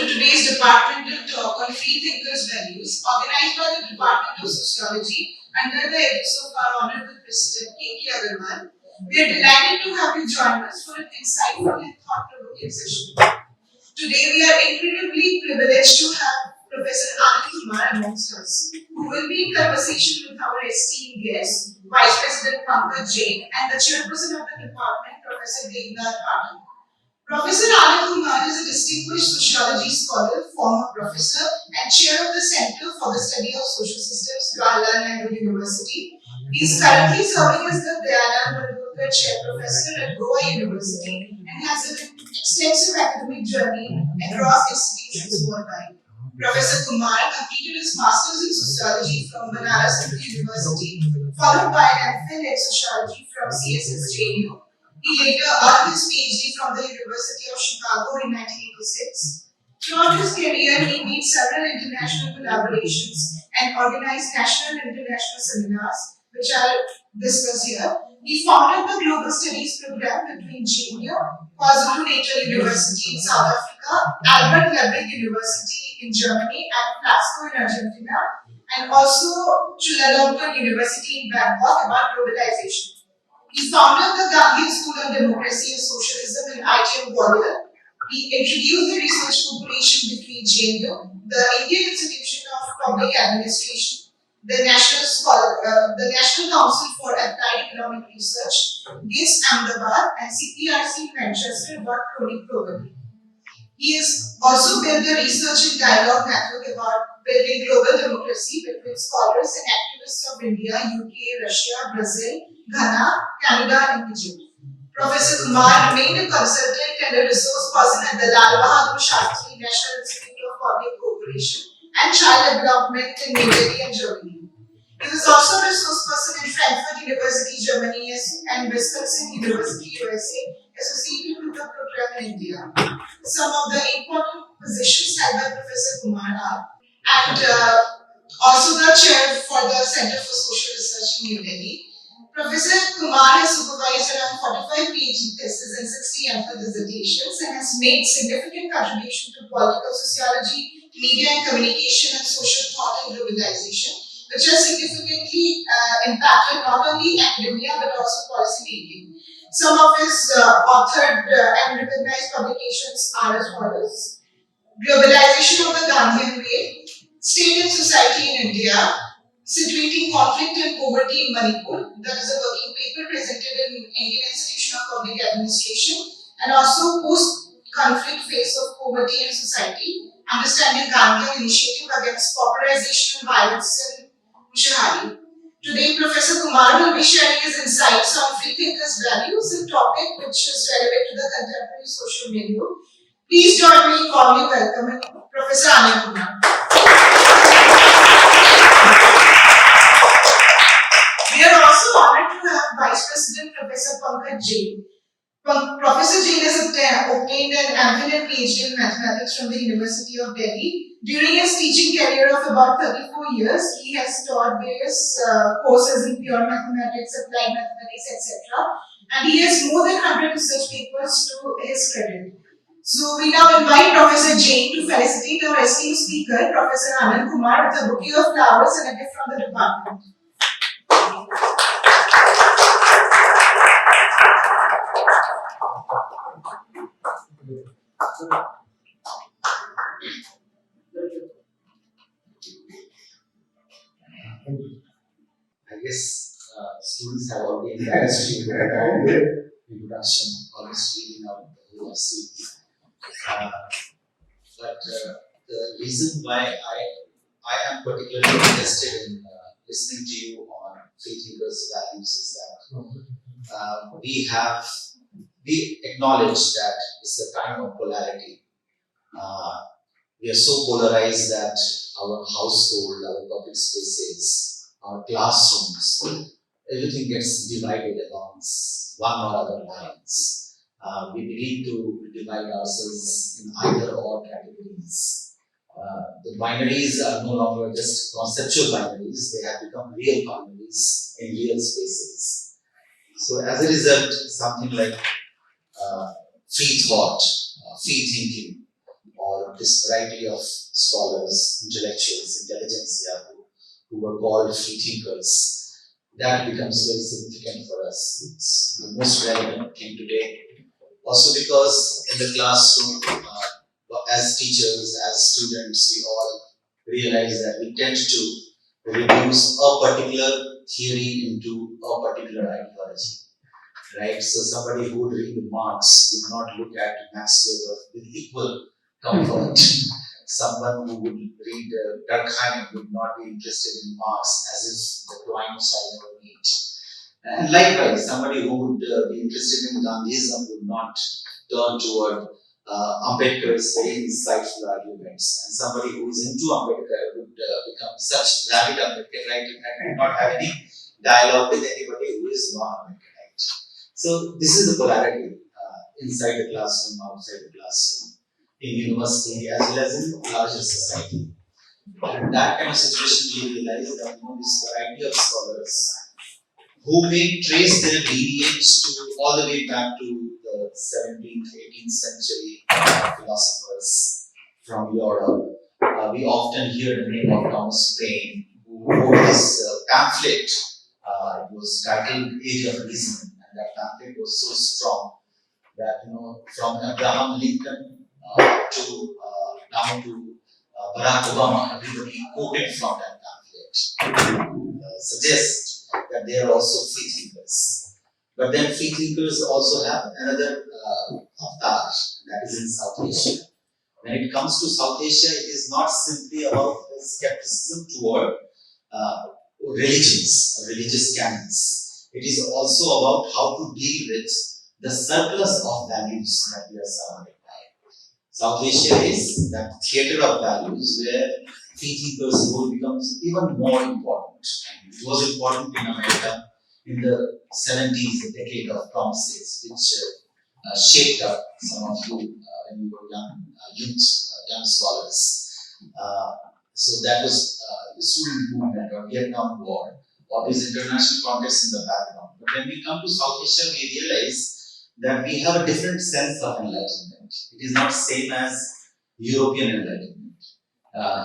to today's departmental talk on free thinkers' values, organized by the Department of Sociology under the aegis of our Honorable President K.K. Agarwal. We are delighted to have you join us for an insightful and thought-provoking session. Today, we are incredibly privileged to have Professor Anand Kumar amongst us, who will be in conversation with our esteemed guest, Vice President Pankaj Jain, and the Chairperson of the department, Professor Devnath Patil. Professor Anand Kumar is a distinguished sociology scholar, former professor, and chair of the Center for the Study of Social Systems, Jawaharlal Nehru University. He is currently serving as the Dayanand Bandurkar Chair Professor at Goa University and has an extensive academic journey across institutions worldwide. Professor Kumar completed his Masters in Sociology from Banaras Hindu University, followed by an MPhil in Sociology from CSSJU. He later earned his PhD from the University of Chicago in 1986. Throughout his career, he made several international collaborations and organized national and international seminars, which are discussed here. He founded the Global Studies program between JNU, KwaZulu-Natal University in South Africa, Albert Leibniz University in Germany, and Flasco in Argentina, and also Chulalongkorn University in Bangkok about globalization. He founded the Gandhi School of Democracy and Socialism in ITM Gwalior. He introduced the research cooperation between JNU, the Indian Institution of Public Administration, the National Council for Applied Economic Research, GIST Ahmedabad, and CPRC in Manchester about chronic poverty. He has also built the research and dialogue network about building global democracy between scholars and activists of India, UK, Russia, Brazil, Ghana, Canada, and Egypt. Professor Kumar remained a consultant and a resource person at the Lal Bahadur Shastri National Institute of Public Cooperation and Child Development in New Delhi and Germany. He was also a resource person in Frankfurt University, Germany, and Wisconsin University, USA, associated with the program in India. Some of the important positions held by Professor Kumar are, and also the chair for the Center for Social Research in New Delhi. Professor Kumar has supervised around 45 PhD theses and 60 MPhil dissertations and has made significant contribution to political sociology, media and communication, and social thought and globalization, which has significantly impacted not only academia but also policy making. Some of his authored and recognized publications are as follows: Globalization of the Gandhian Way, State and Society in India, Situating Conflict and Poverty in Manipur, that is a working paper presented in Indian Institution of Public Administration, and also Post-Conflict Phase of Poverty and Society, Understanding Gandhian Initiative Against Pauperization and Violence in Mushahari. Today, Professor Kumar will be sharing his insights on free thinkers' values, a topic which is relevant to the contemporary social milieu. Please join me in warmly welcoming Professor Anand Kumar. We are also honored to have Vice President Professor Pankaj Jain. Professor Jain has obtained an MPhil and PhD in mathematics from the University of Delhi. During his teaching career of about 34 years, he has taught various courses in pure mathematics, applied mathematics, etc. And he has more than 100 research papers to his credit. So we now invite Professor Jain to felicitate our esteemed speaker, Professor Anand Kumar, with a bouquet of flowers and a gift from the department. I guess students have already embarrassed you with the introduction, almost reading out the whole CV. But the reason why I am particularly interested in listening to you on free thinkers' values is that we acknowledge that it's a time of polarity. We are so polarized that our household, our public spaces, our classrooms, everything gets divided along one or other lines. We begin to divide ourselves in either or categories. The binaries are no longer just conceptual binaries, they have become real binaries in real spaces. So as a result, something like free thought, free thinking, or this variety of scholars, intellectuals, intelligentsia who were called free thinkers, that becomes very significant for us. It's the most relevant thing today. Also because in the classroom, as teachers, as students, we all realize that we tend to reduce a particular theory into a particular ideology, right? So somebody who would read Marx would not look at Max Weber with equal comfort. Someone who would read Durkheim would not be interested in Marx as if the twine shall never meet. And likewise, somebody who would be interested in Gandhism would not turn toward Ambedkar's very insightful arguments. And somebody who is into Ambedkar would become such rabid Ambedkarite that would not have any dialogue with anybody who is non-Ambedkarite. So this is the polarity inside the classroom, outside the classroom, in university as well as in larger society. In that kind of situation, we realize that this variety of scholars who may trace their lineage to all the way back to the 17th, 18th century philosophers from Europe. We often hear the name of Thomas Paine, who wrote this pamphlet. It was titled Age of Reason, and that pamphlet was so strong that from Abraham Lincoln to down to Barack Obama, everybody quoted from that pamphlet. Suggests that they are also free thinkers. But then free thinkers also have another avatar, that is in South Asia. When it comes to South Asia, it is not simply about skepticism toward religions or religious canons. It is also about how to deal with the surplus of values that we are surrounded by. South Asia is that theater of values where free thinkers' role becomes even more important. It was important in America in the 70s, the decade of promises, which shaped up some of you when you were young scholars. So that was the student movement or Vietnam War, or these international contexts in the background. But when we come to South Asia, we realize that we have a different sense of enlightenment. It is not same as European enlightenment.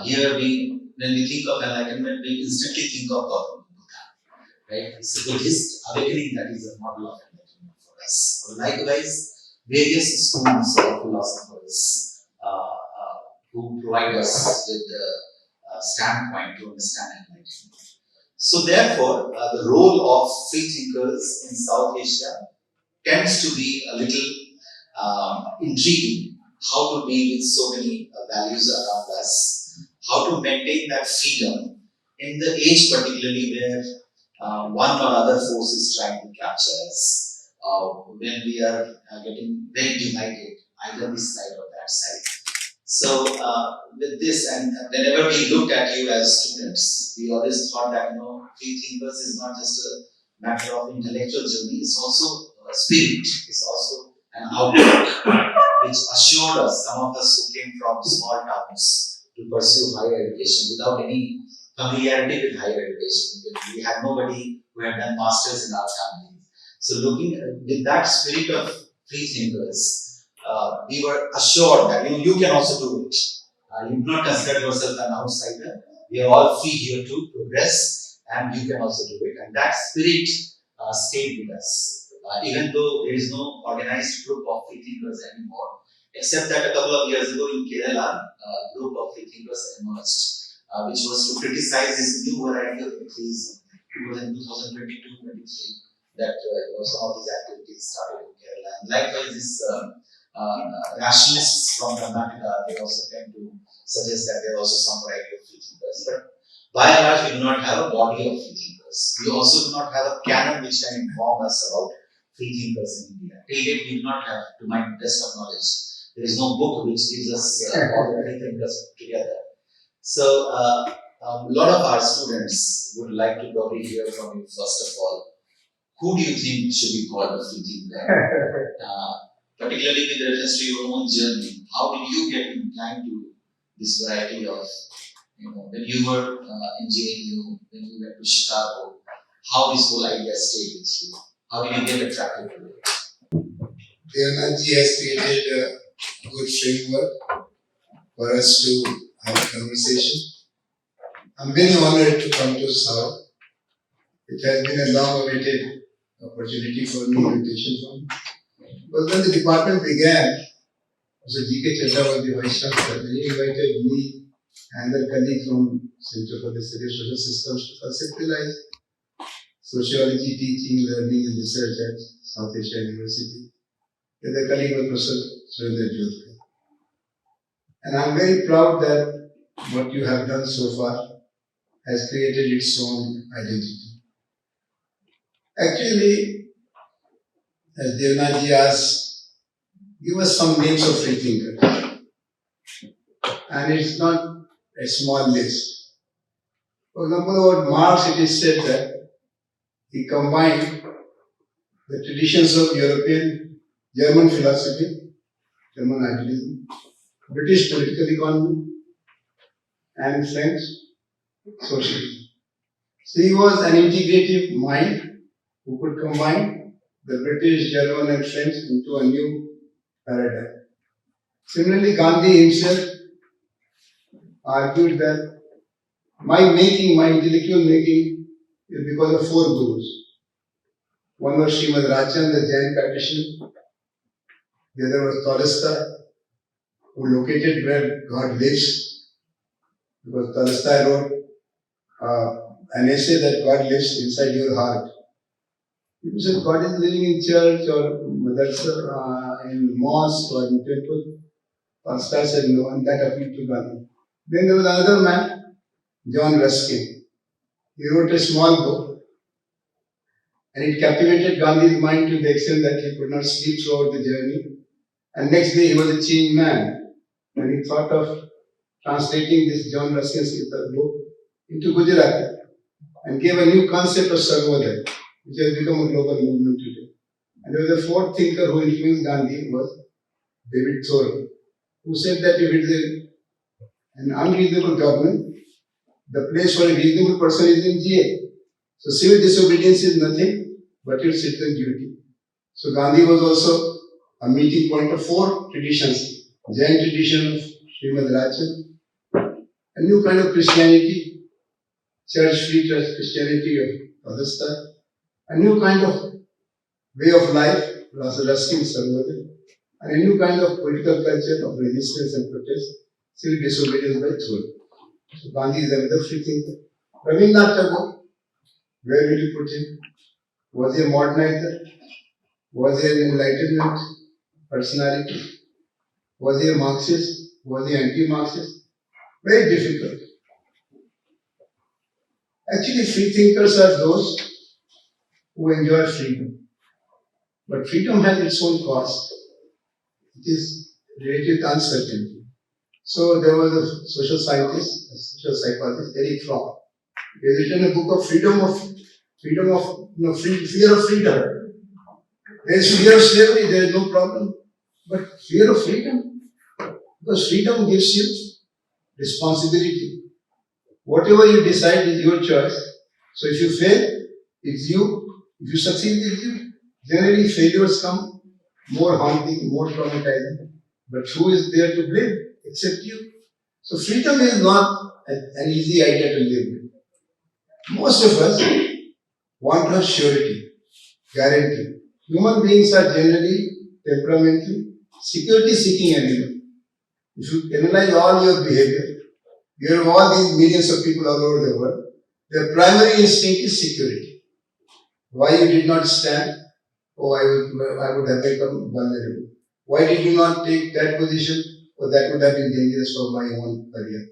Here, when we think of enlightenment, we instantly think of Gautama Buddha, right? It's the Buddhist awakening that is a model of enlightenment for us. Or likewise, various schools of philosophers who provide us with the standpoint to understand enlightenment. So therefore, the role of free thinkers in South Asia tends to be a little intriguing. How to deal with so many values around us, how to maintain that freedom in the age particularly where one or other force is trying to capture us, when we are getting very divided, either this side or that side. So with this, and whenever we looked at you as students, we always thought that free thinkers is not just a matter of intellectual journey, it's also a spirit, it's also an outlook which assured us, some of us who came from small towns, to pursue higher education without any familiarity with higher education. We had nobody who had done masters in our family. So looking with that spirit of free thinkers, we were assured that you can also do it. You do not consider yourself an outsider. We are all free here to progress, and you can also do it. And that spirit stayed with us. Even though there is no organized group of free thinkers anymore, except that a couple of years ago in Kerala, a group of free thinkers emerged, which was to criticize this new variety of atheism. It was in 2022-23 that some of these activities started in Kerala. And likewise, this rationalists from Karnataka, they also tend to suggest that there are also some variety of free thinkers. But by and large, we do not have a body of free thinkers. We also do not have a canon which can inform us about free thinkers in India. Till date, we do not have, to my best of knowledge, there is no book which gives us all the free thinkers together. So, a lot of our students would like to probably hear from you first of all. Who do you think should be called a free thinker? Particularly with reference to your own journey, how did you get inclined to this variety of, when you were in JNU, when you went to Chicago, how this whole idea stayed with you? How did you get attracted to it? Prernaji has created a good framework for us to have a conversation. I'm very honored to come to South. It has been a long-awaited opportunity for me, invitation from. But when the department began, Mr. G.K. Chadha was the Vice Chancellor. He invited me and a colleague from Center for the Study of Social Systems to conceptualize sociology, teaching, learning, and research at South Asia University. The other colleague was Professor Surendra Jyotkar. And I'm very proud that what you have done so far has created its own identity. Actually, as Devnath asked, give us some names of free thinkers. And it's not a small list. For example, about Marx, it is said that he combined the traditions of German philosophy, German idealism, British political economy, and French socialism. So he was an integrative mind who could combine the British, German, and French into a new paradigm. Similarly, Gandhi himself argued that my intellectual making, is because of four gurus. One was Srimad Rachan, the Jain practitioner. The other was Tolstoy, who located where God lives, because Tolstoy wrote an essay that God lives inside your heart. People said God is living in church or madrasa, in mosque or in temple. Tolstoy said no, and that appealed to Gandhi. Then there was another man, John Ruskin. He wrote a small book, and it captivated Gandhi's mind to the extent that he could not sleep throughout the journey. And next day he was a changed man. And he thought of translating this John Ruskin's book into Gujarati and gave a new concept of Sarvodaya, which has become a global movement today. And there was a fourth thinker who influenced Gandhi was David Thoreau, who said that if it is an unreasonable government, the place for a reasonable person is in jail. So civil disobedience is nothing but your citizen duty. So Gandhi was also a meeting point of four traditions. Jain tradition of Srimad Rachan, a new kind of Christianity, church-free Christianity of Tolstoy, a new kind of way of life, Ruskin Sarvodaya, and a new kind of political culture of resistance and protest, civil disobedience by Thoreau. So Gandhi is another free thinker. Rabindranath Tagore, where will you put him? Was he a modernizer? Was he an Enlightenment personality? Was he a Marxist? Was he anti-Marxist? Very difficult. Actually, free thinkers are those who enjoy freedom. But freedom has its own cost. It is related to uncertainty. So there was a social scientist, a social psychologist, Eric Fromm. He has written a book of fear of freedom. There is fear of slavery, there is no problem. But fear of freedom, because freedom gives you responsibility. Whatever you decide is your choice. So if you fail, it's you. If you succeed, it's you. Generally, failures come more haunting, more traumatizing. But who is there to blame except you? So freedom is not an easy idea to live with. Most of us want to have surety, guarantee. Human beings are generally temperamentally security-seeking animals. If you analyze all your behavior, you have all these millions of people all over the world, their primary instinct is security. Why you did not stand? Oh, I would have become vulnerable. Why did you not take that position? Oh, that would have been dangerous for my own career.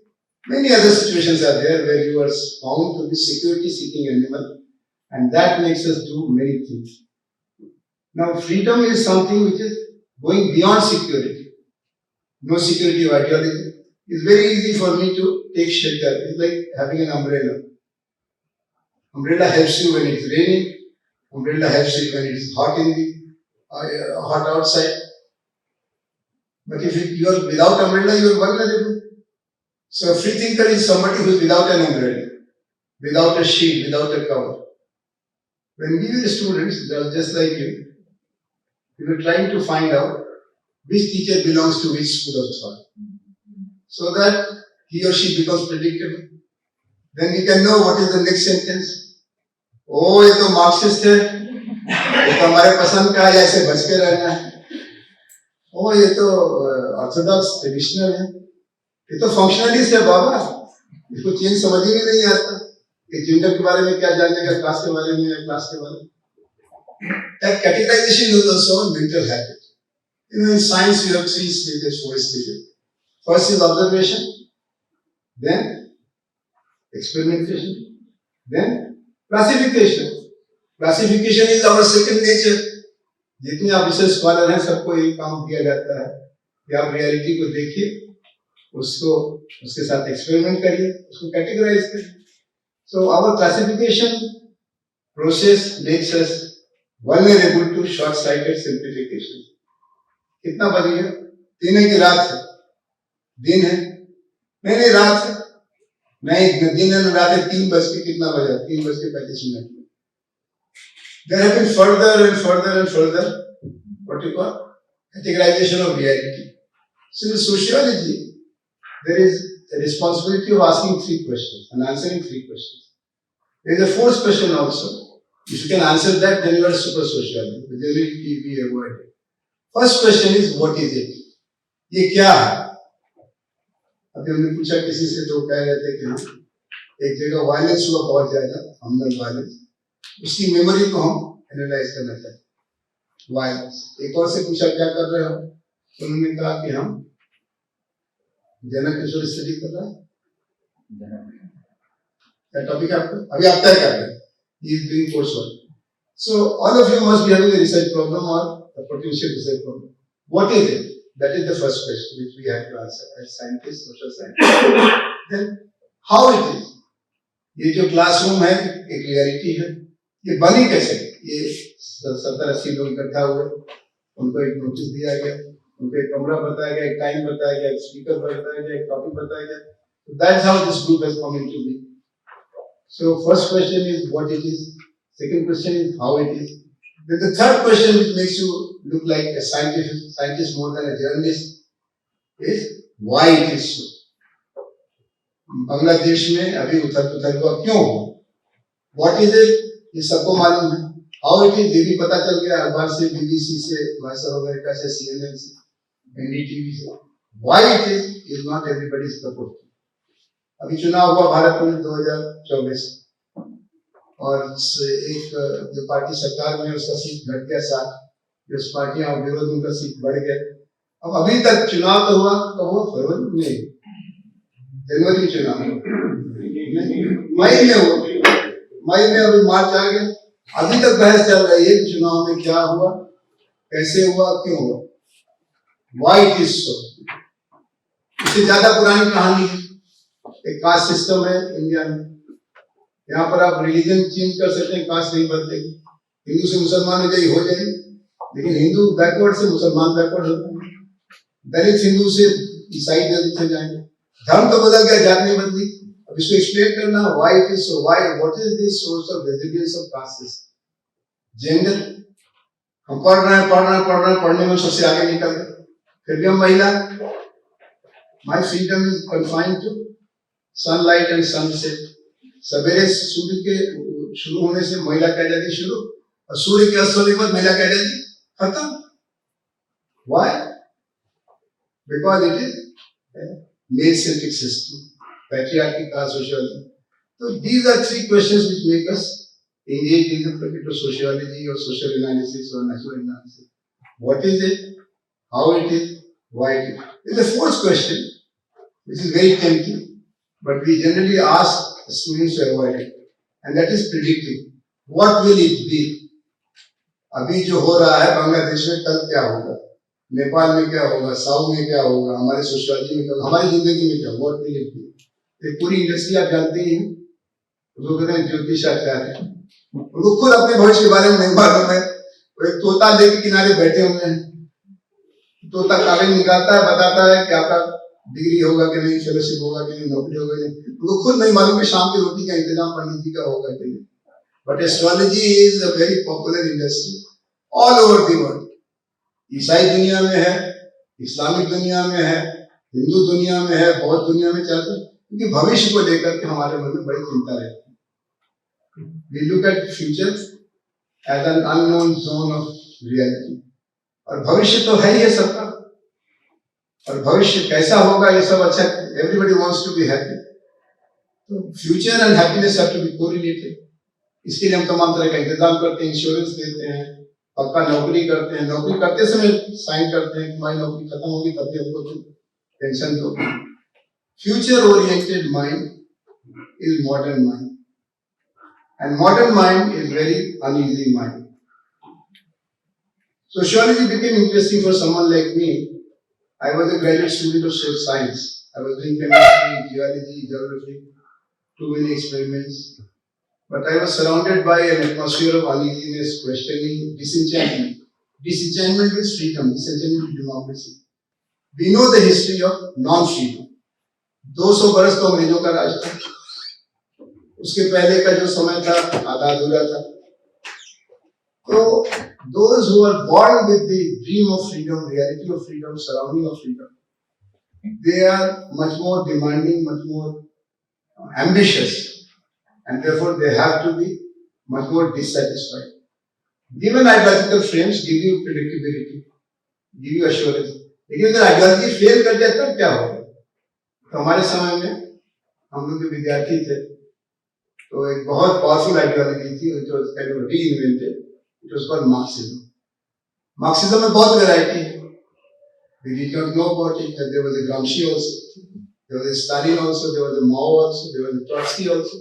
Many other situations are there where you are found to be security-seeking animal, and that makes us do many things. Now, freedom is something which is going beyond security. No security of ideology. It's very easy for me to take shelter. It's like having an umbrella. Umbrella helps you when it's raining. Umbrella helps you when it's hot hot outside. But if you are without umbrella, you are vulnerable. So a free thinker is somebody who is without an umbrella, without a shield, without a cover. When we were students, just like you, we were trying to find out which teacher belongs to which school of thought. so that he or she becomes predictable. Then we can know what is the next sentence. ओ ये तो Marxist है, ये तो हमारे पसंद का है, ऐसे बच के रहना है. ओ ये तो ऑर्थोडॉक्स ट्रेडिशनल है, ये तो फंक्शनलिस्ट है बाबा, इसको चेंज समझ ही नहीं आता. ये जेंडर के बारे में क्या जानेगा, कास्ट के बारे में या क्लास के बारे में. That categorization is also a mental habit. You know, in science you have 3 stages, 4 stages. First is observation, then experimentation, then classification. Classification is our second nature. जितने आप रिसर्च स्कॉलर हैं सबको ये काम दिया जाता है कि आप रियलिटी को देखिए, उसको उसके साथ एक्सपेरिमेंट करिए, उसको कैटेगराइज करिए. So our classification process makes us vulnerable to short-sighted simplification. कितना बज गया? 3 है कि रात है? दिन है? नहीं रात है. नहीं दिन है रात है. 3 बज के कितना बजा? 3:35. There have been further and further and further what you call categorization of reality. So in sociology there is the responsibility of asking 3 questions and answering 3 questions. There is a 4th question also. If you can answer that, then you are super sociologist. But generally we avoid it. First question is what is it? ये क्या है? अभी हमने पूछा किसी से तो कह रहे थे कि हाँ एक जगह वायलेंस हुआ बहुत ज्यादा, हमने वायलेंस, उसकी मेमोरी को हम एनालाइज करना चाहते हैं. वायलेंस. एक और से पूछा क्या कर रहे हो, तो उन्होंने कहा कि हम जनक किशोर स्टडी कर रहे हैं. क्या टॉपिक है आपका? अभी आप तय कर रहे हैं. He is doing coursework. So all of you must be having a research problem or a potential research problem. What is it? That is the first question which we have to answer as scientists, social scientists. Then how it is? ये जो classroom है एक reality है, ये बनी कैसे? ये 70-80 लोग इकट्ठा हुए, उनको एक नोटिस दिया गया, उनको एक कमरा बताया गया, एक टाइम बताया गया, एक स्पीकर बताया गया, एक टॉपिक बताया गया. So that's how this group has come into being. So first question is what it is. Second question is how it is. Then the third question which makes you look like a scientist more than a journalist is why it is so. Bangladesh में अभी उथल हुआ क्यों? What is it? ये सबको मालूम है. How it is ये भी पता चल गया अखबार से, BBC से, वॉइस ऑफ अमेरिका से, CNN से, NDTV से. Why it is not everybody's cup of tea. अभी चुनाव हुआ भारत में 2024 और एक जो पार्टी सरकार में उसका सीट घट गया 7, जो पार्टियां विरोध में उनका सीट बढ़ गया. अब अभी तक चुनाव तो हुआ फरवरी में, जनवरी में चुनाव मई में अभी मार्च आ गया. अभी तक बहस चल रही है कि चुनाव में क्या हुआ, कैसे हुआ, क्यों हुआ. Why it is so. इससे ज्यादा पुरानी कहानी है. एक कास्ट सिस्टम है इंडिया में. यहाँ पर आप रिलीजन चेंज कर सकते हैं, कास्ट नहीं बदलेगी. हिंदू से मुसलमान हो जाएगी, लेकिन हिंदू बैकवर्ड से मुसलमान बैकवर्ड होता है. दलित हिंदू से ईसाई दलित हो जाएंगे. धर्म तो बदल गया, जात नहीं बदली. अब इसको एक्सप्लेन करना why it is so, why what is the source of resilience of caste system. Gender हम पढ़ रहे हैं, पढ़ने में सबसे आगे निकल गए. फिर भी हम महिला, my freedom is confined to sunlight and sunset. सवेरे सूर्य के शुरू होने से महिला की आजादी शुरू, और सूर्य के अस्त होने के बाद महिला की आजादी खत्म. Why? Because it is a male-centric system, patriarchy, caste, sociology. So these are 3 questions which make us engage in the particular sociology or social analysis or natural analysis. What is it? How it is? Why it is? There's a 4th question, which is very tempting, but we generally ask students to avoid it, and that is predicting. What will it be? अभी जो हो रहा है बांग्लादेश में, कल क्या होगा, नेपाल में क्या होगा, साउथ में क्या होगा, हमारे सोशियोलॉजी में क्या होगा, हमारी जिंदगी में क्या. What will it be? ये पूरी इंडस्ट्री आप जानते ही हैं. वो कहते हैं ज्योतिषाचार्य, उनको खुद अपने भविष्य के बारे में नहीं मालूम है. वो एक तोता लेके किनारे बैठे हुए हैं. तोता कागज निकालता है, बताता है कि आपका डिग्री होगा कि नहीं, फेलोशिप होगा कि नहीं, नौकरी होगा कि नहीं. उनको खुद नहीं मालूम कि शाम की रोटी का इंतजाम पंडित जी का होगा कि नहीं. But astrology is a very popular industry all over the world. ईसाई दुनिया में है, इस्लामिक दुनिया में है, हिंदू दुनिया में है, बौद्ध दुनिया में चलता है, क्योंकि भविष्य को लेकर के हमारे मन में बड़ी चिंता रहती है. We look at the future as an unknown zone of reality. और भविष्य तो है ही है सबका, और भविष्य कैसा होगा ये सब अच्छा, everybody wants to be happy. तो future and happiness have to be correlated. इसके लिए हम तमाम तरह का इंतजाम करते हैं, इंश्योरेंस देते हैं, पक्का नौकरी करते हैं, नौकरी करते समय साइन करते हैं कि हमारी नौकरी खत्म होगी तब भी हमको तुम पेंशन दो. Future oriented mind is modern mind, and modern mind is very uneasy mind. Sociology became interesting for someone like me. I was a graduate student of social science. I was doing chemistry, geology, geography, too many experiments. But I was surrounded by an atmosphere of uneasiness, questioning, disenchantment. Disenchantment with freedom, disenchantment with democracy. We know the history of non-freedom. 200 बरस तो अंग्रेजों का राज था. उसके पहले का जो समय था आधा अधूरा था. So, those who are born with the dream of freedom, reality of freedom, surrounding of freedom, they are much more demanding, much more ambitious, and therefore they have to be much more dissatisfied. Given ideological frames give you predictability, give you assurance. लेकिन अगर ideology fail कर जाए तब क्या होगा? तो हमारे समय में हम लोग जो विद्यार्थी थे तो एक बहुत पावरफुल आइडियोलॉजी थी, which was kind of reinvented. It was called Marxism. Marxism में बहुत वैरायटी है. We did not know about it. That there was a Gramsci also, there was a Stalin also, there was a Mao also, there was a Trotsky also.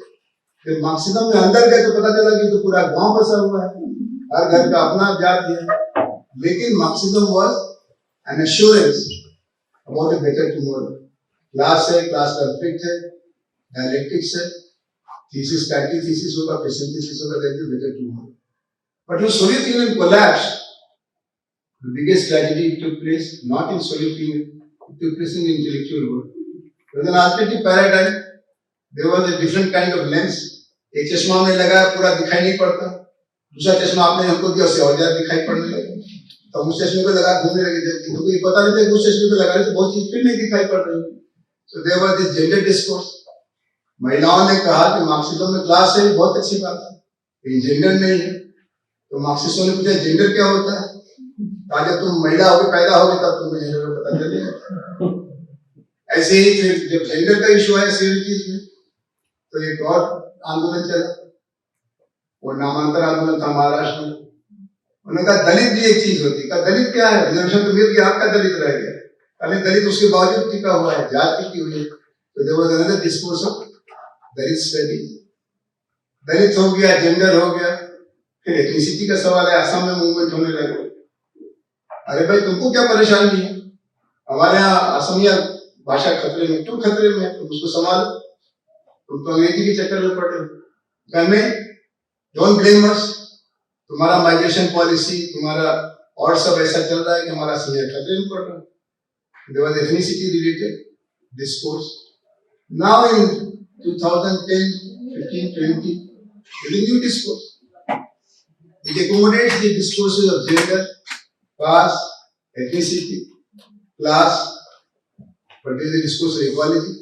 फिर Marxism में अंदर गए तो पता चला कि तो पूरा गांव बसा हुआ है, हर घर का अपना जाति है. लेकिन Marxism was an assurance about a better tomorrow. Class है, क्लास कॉन्फ्लिक्ट है, डायलेक्टिक्स है, थीसिस का एंटीथीसिस होगा, फिर सिंथेसिस होगा, there is a better tomorrow. But when Soviet Union collapsed, the biggest tragedy took place not in Soviet Union, it took place in the intellectual world. There was an alternative paradigm. There was a different kind of lens. एक चश्मा हमने लगाया पूरा दिखाई नहीं पड़ता, दूसरा चश्मा आपने हमको दिया उससे और ज्यादा दिखाई पड़ने लगा. तो उस चश्मे को लगा घूमने लगे, हमको ये पता नहीं था कि उस चश्मे को लगाने से बहुत चीज फिर नहीं दिखाई पड़ रही. So there was this gender discourse. महिलाओं ने कहा कि मार्क्सिज्म में क्लास है, बहुत अच्छी बात है, लेकिन जेंडर नहीं है. तो मार्क्सिस्टों ने पूछा जेंडर क्या होता है? कहा जब तुम महिला होकर पैदा होगे तब तुम्हें जेंडर का पता चलेगा. ऐसे ही फिर जब जेंडर का इशू आया सिविलिटीज में तो एक और आंदोलन चला, वो नामांतर आंदोलन था महाराष्ट्र में. उन्होंने कहा दलित भी एक चीज होती है. कहा दलित क्या है? रिजर्वेशन तो मिल गया, आपका दलित रह गया. अरे दलित उसके बावजूद टिका हुआ है, जाति की हुई है. तो there was another discourse of Dalit study. Dalit हो गया, जेंडर हो गया, फिर एथनिसिटी का सवाल है. असम में मूवमेंट होने लगे. अरे भाई तुमको क्या परेशानी है? हमारे यहाँ असमिया भाषा खतरे में, क्यों खतरे में? तुम उसको संभालो, तुम तो अंग्रेजी के चक्कर में पड़ रहे हो. नहीं, डोंट ब्लेम अस. तुम्हारा माइग्रेशन पॉलिसी, तुम्हारा और सब ऐसा चल रहा है कि हमारा असमिया खतरे में पड़ रहा है. There was ethnicity related discourse. Now in 2010, 15, 20, there is a new discourse. It accommodates the discourses of gender, caste, ethnicity, class, but there is a discourse of equality,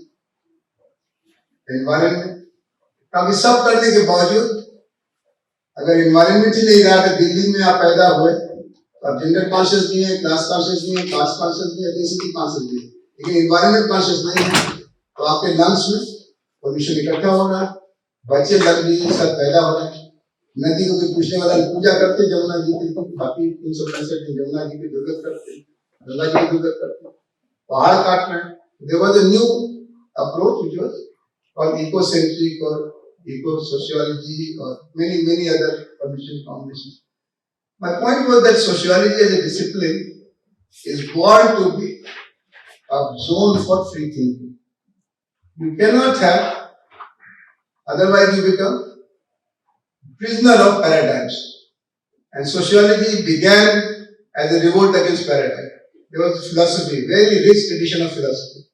environment. ताकि सब करने के बावजूद अगर एनवायरमेंट ही नहीं रहा तो दिल्ली में आप पैदा हुए अब जेंडर कॉन्शियस नहीं है, क्लास कॉन्शियस नहीं है, कास्ट कॉन्शियस नहीं है, एथनिसिटी कॉन्शियस नहीं है, लेकिन एनवायरमेंट कॉन्शियस नहीं है, तो आपके लंग्स में पोल्यूशन इकट्ठा हो रहा है, बच्चे लग भी सब पैदा हो रहे हैं. नदी को कोई पूछने वाला पूजा करते जमुना जी की, बाकी 365 दिन जमुना जी की दुर्गत करते, गंगा जी की दुर्गत करते, पहाड़ काट रहे हैं. There was a new approach which was called ecocentric और इको सोशियोलॉजी और many other permission combinations. My point was that sociology as a discipline is born to be a zone for free thinking. You cannot have, otherwise you become prisoner of paradigms. And sociology began as a revolt against paradigm. There was philosophy, very rich tradition of philosophy,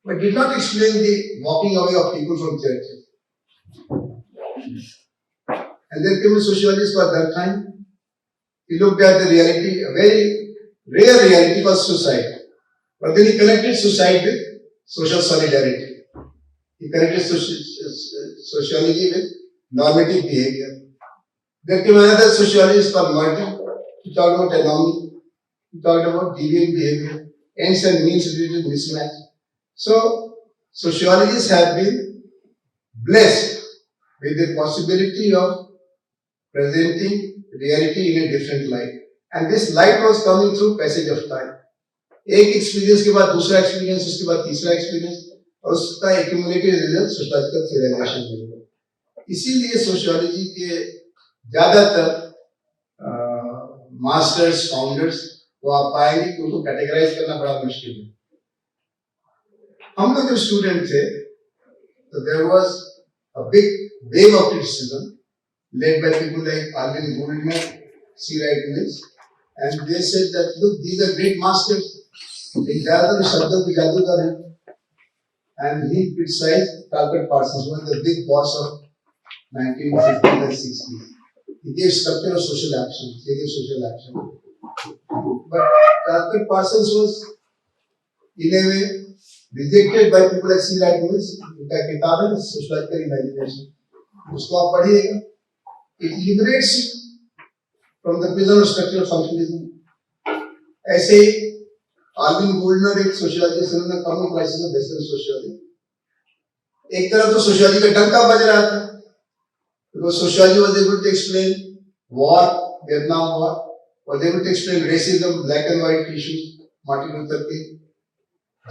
but did not explain the walking away of people from churches. And then came a sociologist called Durkheim. He looked at the reality, a very rare reality called suicide. But then he connected suicide with social solidarity. He connected sociology with normative behavior. There came another sociologist called Merton. He talked about anomie. He talked about deviant behavior, ends and means related mismatch. So, sociologists have been blessed with the possibility of presenting reality in a different light. And this light was coming through passage of time. एक experience के बाद दूसरा experience, उसके बाद तीसरा experience, और उसका accumulated result sociological थियराइजेशन में हुआ। इसीलिए सोशियोलॉजी के ज्यादातर मास्टर्स फाउंडर्स वो आप पाएंगे कि उनको कैटेगराइज करना बड़ा मुश्किल है। हम लोग जब स्टूडेंट थे तो there was a big wave of criticism led by people like Alvin Goldman, C. Wright Mills, and they said that look, these are great masters. एक ज़्यादातर शब्दों के जादूगर हैं, and he criticized Talcott Parsons, one of the big boss of 1950s and 60s. He gave structure of social action. He gave social action. But Talcott Parsons was, in a way, rejected by people like C. Wright Mills. उनका किताब है Sociological Imagination. उसको आप पढ़िएगा. It liberates you from the prison of structural functionalism. ऐसे Allwyn Goldener एक sociologist उन्होंने common crisis of western sociology, एक तरफ तो सोशियोलॉजी का डंका बज रहा था because sociology was able to explain war, Vietnam War, was able to explain racism, black and white issues, Martin Luther King,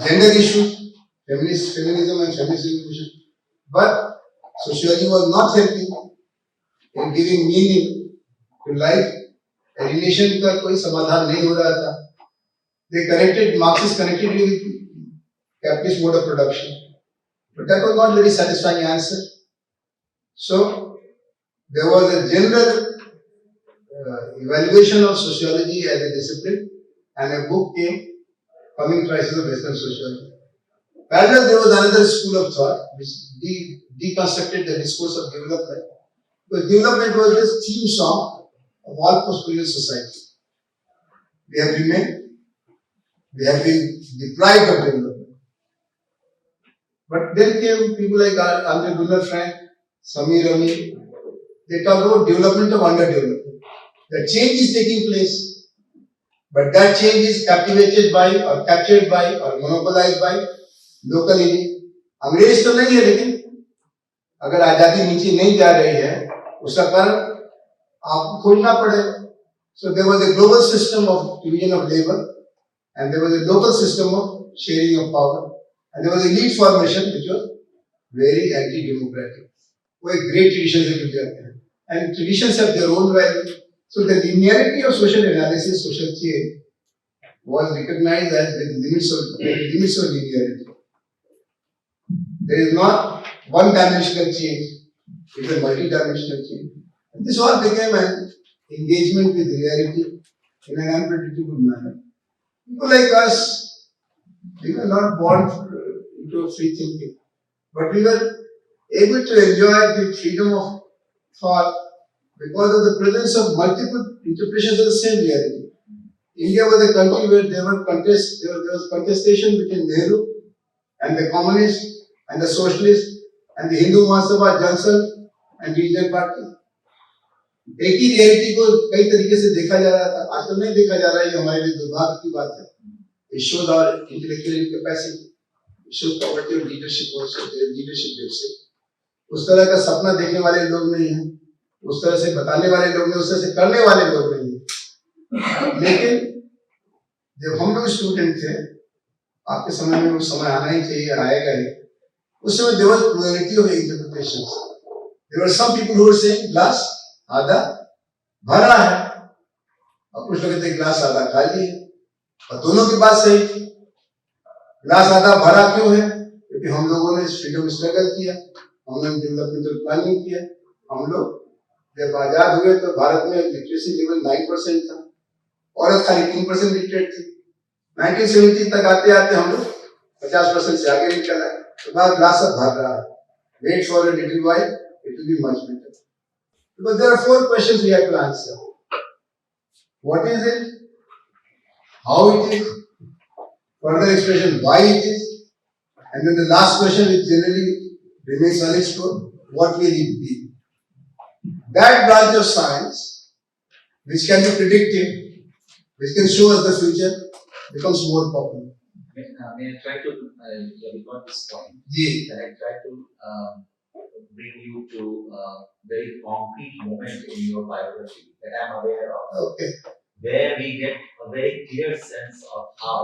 gender issues, feminism and feminist revolution, but sociology was not helping in giving meaning to life. Alienation का कोई समाधान नहीं हो रहा था. They connected, Marxists connected it with capitalist mode of production, but that was not very satisfying answer. So there was a general evaluation of sociology as a discipline, and a book came, Coming Crisis of Western Sociology. Parallel, there was another school of thought which deconstructed the discourse of development. Because development was this theme song of all post-colonial society. We have been deprived of development. But then came people like Andre Gunnar Frank, Samir Ami. They talk about development of underdevelopment. The change is taking place, but that change is captivated by or captured by or monopolized by local elite. अंग्रेज तो नहीं है, लेकिन अगर आजादी नीचे नहीं जा रही है उसका कारण आपको खोजना पड़ेगा. So there was a global system of division of labor, and there was a local system of sharing of power, and there was elite formation which was very anti-democratic. वो एक great tradition से जुड़ जाते हैं, and traditions have their own value. So the linearity of social analysis, social change, was recognized as the limits of linearity. There is not one-dimensional change; it is a multi-dimensional change. And this all became an engagement with reality in an unpredictable manner. People like us, we were not born into free thinking, but we were able to enjoy the freedom of thought because of the presence of multiple interpretations of the same reality. India was a country where there was contestation between Nehru and the communists and the socialists and the Hindu Mahasabha, Johnson and regional party. एक ही reality को कई तरीके से देखा जा रहा था. आजकल नहीं देखा जा रहा है, ये हमारे लिए दुर्भाग्य की बात है. It shows our intellectual incapacity. It shows poverty of leadership also, leadership deficit. उस तरह का सपना देखने वाले लोग नहीं हैं, उस तरह से बताने वाले लोग नहीं, उस तरह से करने वाले लोग नहीं हैं. लेकिन जब हम लोग स्टूडेंट थे, आपके समय में वो समय आना ही चाहिए, आएगा ही. उस समय there was plurality of interpretations. There were some people who were saying glass आधा भरा है, और कुछ लोग कहते ग्लास आधा खाली है, और दोनों की बात सही थी. ग्लास आधा भरा क्यों है? क्योंकि हम लोगों ने फ्रीडम स्ट्रगल किया, हमने डेवलपमेंटल प्लानिंग किया. हम लोग जब आजाद हुए तो भारत में लिटरेसी लेवल 9% था, औरत खाली 3% लिटरेट थी. 1970 तक आते आते हम लोग 50% से आगे निकल आए. तो बात ग्लास अब भर रहा है. Wait for a little while, it will be much better. Because there are 4 questions we have to answer. What is it? How it is? further expression why it is, and then the last question which generally remains unexplored, what will it be? That branch of science which can be predictive, which can show us the future, becomes more popular. May I try to, yeah, we got this point. Yeah. Can I try to bring you to a very concrete moment in your biography that I'm aware of, Okay. where we get a very clear sense of how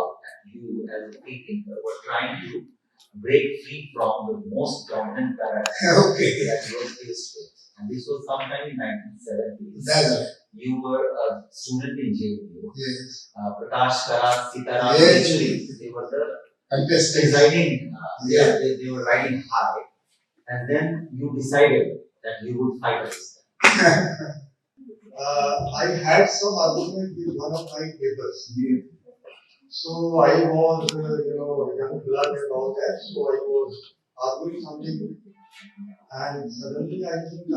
you, as a free thinker, were trying to break free from the most dominant paradigm Okay. that you were faced with. And this was sometime in 1970s. That's right. You were a student in JNU. Yes. Prakash Karat, Sitaram, Yes. they were the Fantastic. residing, Yeah. they were riding high, and then you decided that you would fight against them. I had some argument with one of my neighbors. So I was, young blood and all that. So I was arguing something, and suddenly I think I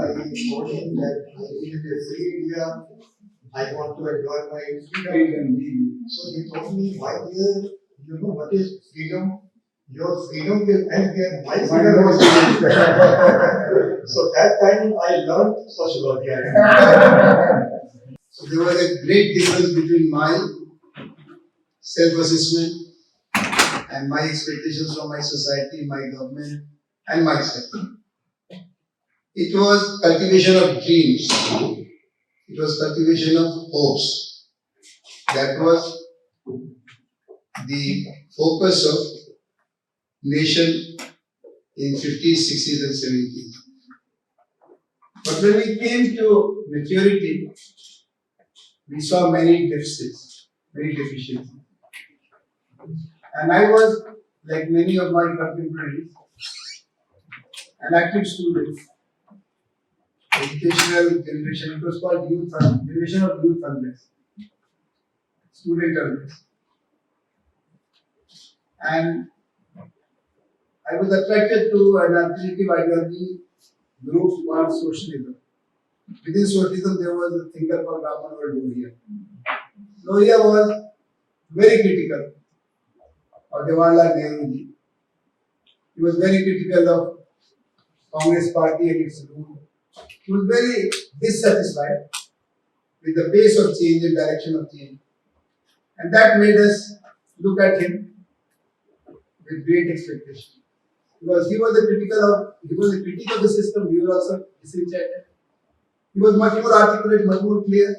told him that I live in a free India. I want to enjoy my freedom. So he told me, my dear, you know what is freedom? Your freedom will end here. My freedom will end. So that time I learned sociology. So there was a great difference between my self-assessment and my expectations from my society, my government, and myself. It was cultivation of dreams. It was cultivation of hopes. That was the focus of nation in 50s, 60s, and 70s. But when we came to maturity, we saw many deficits, many deficiencies. And I was, like many of my contemporaries, an active student, educational generation. It was called generation of youth unrest, student unrest. And I was attracted to an alternative ideology group called socialism. Within socialism, there was a thinker called Ram Lohia. Lohia was very critical of Jawaharlal Nehru ji. He was very critical of Congress party and its rule. He was very dissatisfied with the pace of change and direction of change. And that made us look at him with great expectation. Because he was a critic of the system, we were also disenchanted. He was much more articulate, much more clear.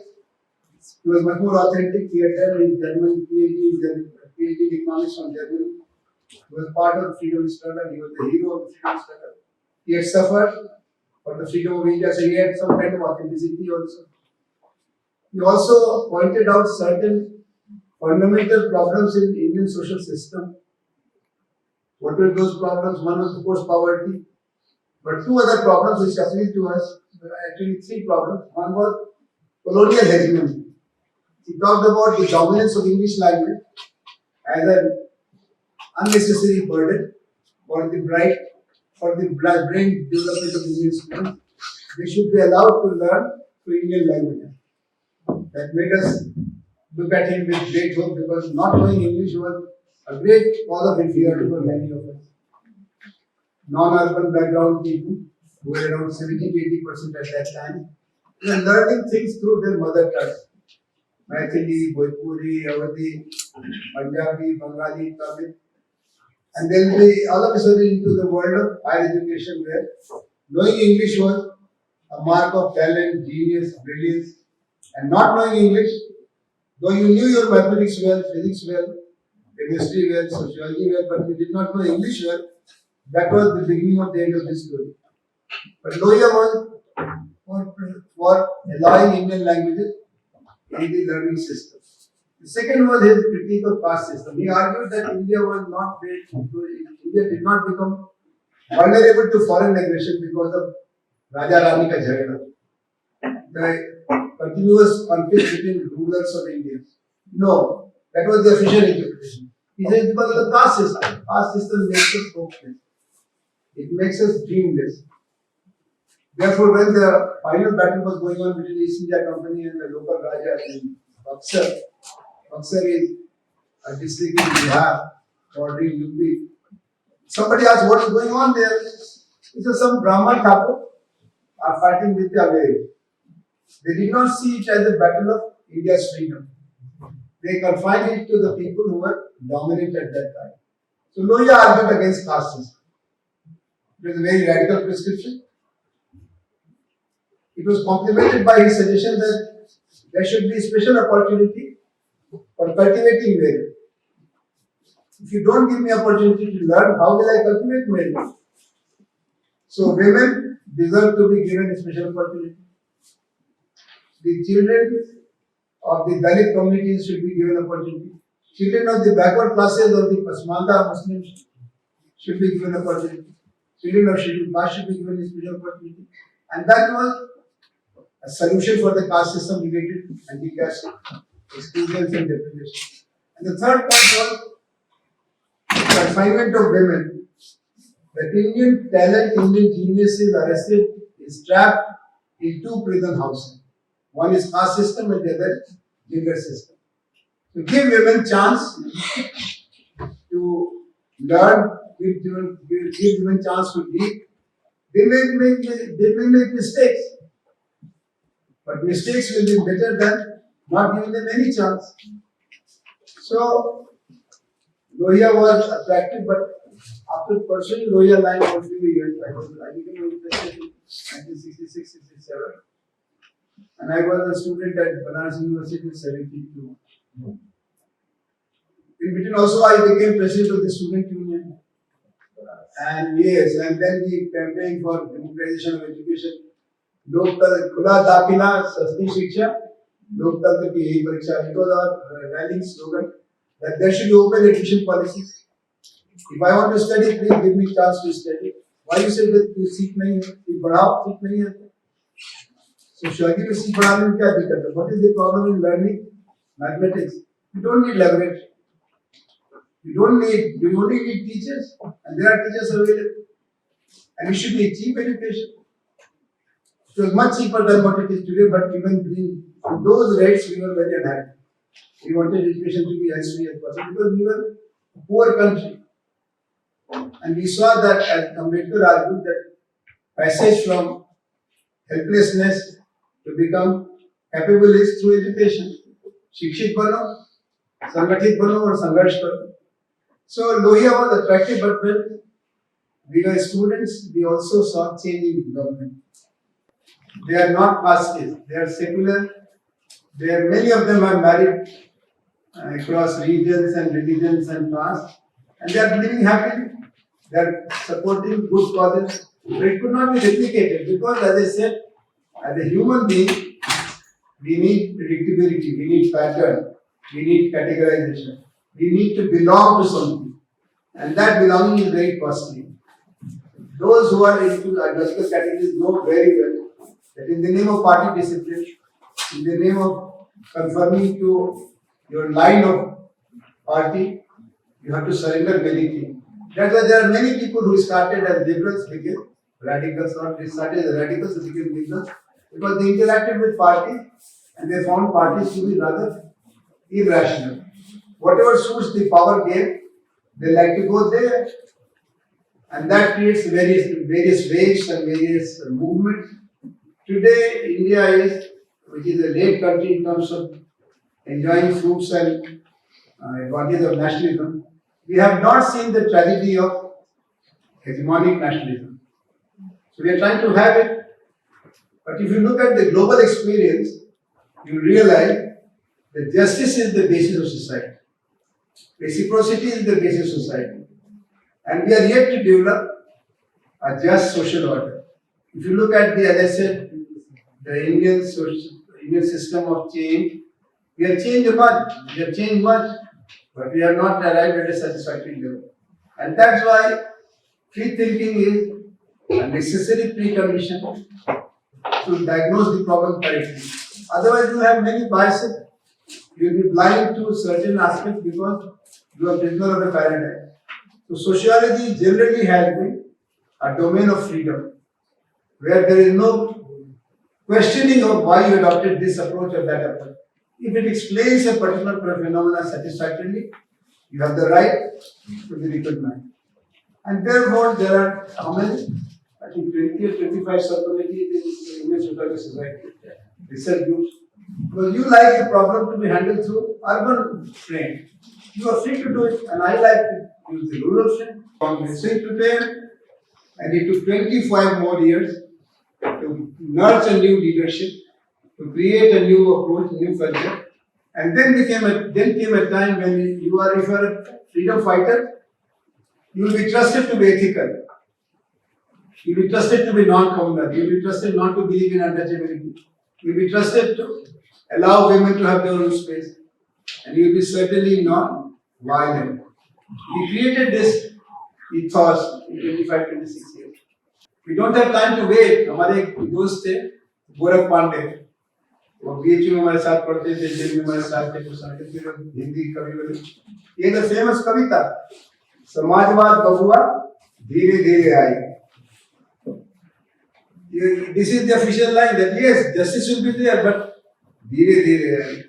He was much more authentic. He had done his German PhD in economics from Germany. He was part of the freedom struggle. He was the hero of the freedom struggle. He had suffered for the freedom of India, so he had some kind of authenticity also. He also pointed out certain fundamental problems in the Indian social system. What were those problems? One was, of course, poverty. But two other problems which appealed to us, actually three problems. One was colonial hegemony. He talked about the dominance of English language as an unnecessary burden for the brain development of Indian students. They should be allowed to learn through Indian language. That made us look at him with great hope, because not knowing English was a great cause of inferiority for many of us. Non-urban background people, who were around 70 to 80% at that time, were learning things through their mother tongue. Maithili, Bhojpuri, Awadhi, Punjabi, Bengali, Tamil. And then we all of a sudden into the world of higher education, where knowing English was a mark of talent, genius, brilliance. And not knowing English, though you knew your mathematics well, physics well, chemistry well, sociology well, but you did not know English well, that was the beginning of the end of this story. But Lohia was for allowing Indian languages in the learning system. The second was his critique of caste system. He argued that India did not become vulnerable to foreign aggression because of Raja Rani ka jhagda. The continuous conflict between rulers of India. No, that was the official interpretation. He said because of the caste system. Caste system makes us hopeless. It makes us dreamless. Therefore, when the final battle was going on between the East India Company and the local Raja in Buxar is a district in Bihar, bordering UP. Somebody asked what is going on there. He said some Brahman Thakur are fighting with the Averi. They did not see it as a battle of India's freedom. They confined it to the people who were dominant at that time. So Lohia argued against caste system. It was a very radical prescription. It was complemented by his suggestion that there should be special opportunity for cultivating merit. If you don't give me opportunity to learn, how will I cultivate merit? So women deserve to be given a special opportunity. The children of the Dalit communities should be given opportunity. Children of the backward classes or the Pasmanda Muslims should be given opportunity. Children of scheduled caste should be given a special opportunity. And that was a solution for the caste system related to anti-caste exclusions and deprivation. And the third point was confinement of women. That Indian talent, Indian genius is arrested, is trapped in two prison houses. One is caste system and the other gender system. To give women chance to learn, give women chance to lead, they may make mistakes. But mistakes will be better than not giving them any chance. So, Lohia was attractive, but after pursuing Lohia line for a few years, I became interested in 1966-67. And I was a student at Banaras University in 72. In between also I became president of the student union. And yes, and then the campaign for democratization of education. लोकतंत्र खुला दाखिला सस्ती शिक्षा लोकतंत्र की यही परीक्षा. It was our rallying slogan that there should be open admission policies. If I want to study, please give me chance to study. Why you say that seat नहीं है, बढ़ाओ सीट नहीं है. Sociology में सीट बढ़ाने में क्या दिक्कत है? What is the problem in learning mathematics? You don't need laboratory. You only need teachers, and there are teachers available. And it should be a cheap education. It was much cheaper than what it is today, but even in those rates, we were very unhappy. We wanted education to be as free as possible because we were a poor country. And we saw that, as Ambedkar argued, that passage from helplessness to become capable is through education. शिक्षित बनो, संगठित बनो और संघर्ष करो. So Lohia was attractive, but when we were students, we also saw change in government. They are not casteist, they are secular. Many of them are married across regions and religions and castes, and they are living happily. They are supporting good causes. But it could not be replicated because, as I said, as a human being, we need predictability, we need pattern, we need categorization. We need to belong to something, and that belonging is very costly. Those who are into ideological categories know very well that in the name of party discipline, in the name of conforming to your line of party, you have to surrender many things. That's why there are many people who started as liberals became radicals, or they started as radicals and became liberals, because they interacted with parties and they found parties to be rather irrational. Whatever suits the power game, they like to go there, and that creates various waves and various movements. Today, India which is a late country in terms of enjoying fruits and advantage of nationalism. We have not seen the tragedy of hegemonic nationalism. So we are trying to have it, but if you look at the global experience, you realize that justice is the basis of society. Reciprocity is the basis of society. And we are yet to develop a just social order. If you look at as I said, the Indian system of change, we have changed much, but we have not arrived at a satisfactory level. And that's why free thinking is a necessary precondition to diagnose the problem correctly. Otherwise, you have many biases. You will be blind to certain aspects because you are prisoner of a paradigm. So sociology generally has been a domain of freedom, where there is no questioning of why you adopted this approach or that approach. If it explains a particular phenomenon satisfactorily, You have the right to be recognized. And therefore, there are how many? I think 20 or 25 sub-committees in Indian Sociological Society, research groups. Because you like the problem to be handled through urban frame. You are free to do it, and I like to use the rural frame. Congress. So it prepared, and it took 25 more years to nurture new leadership, to create a new approach, new culture. And then came a time when if you are a freedom fighter, you will be trusted to be ethical. You will be trusted to be non-communal. You will be trusted not to believe in untouchability. You will be trusted to allow women to have their own space. And you will be certainly not violent. We created this ethos in 25, 26 years. We don't have time to wait. हमारे एक दोस्त थे गोरख पांडे, वो BHU में हमारे साथ पढ़ते थे, जेल में हमारे साथ थे, कुछ साल फिर हिंदी कवि बने. ये तो फेमस कविता, समाजवाद बबुआ धीरे धीरे आई. This is the official line that yes, justice will be there, but धीरे धीरे आई.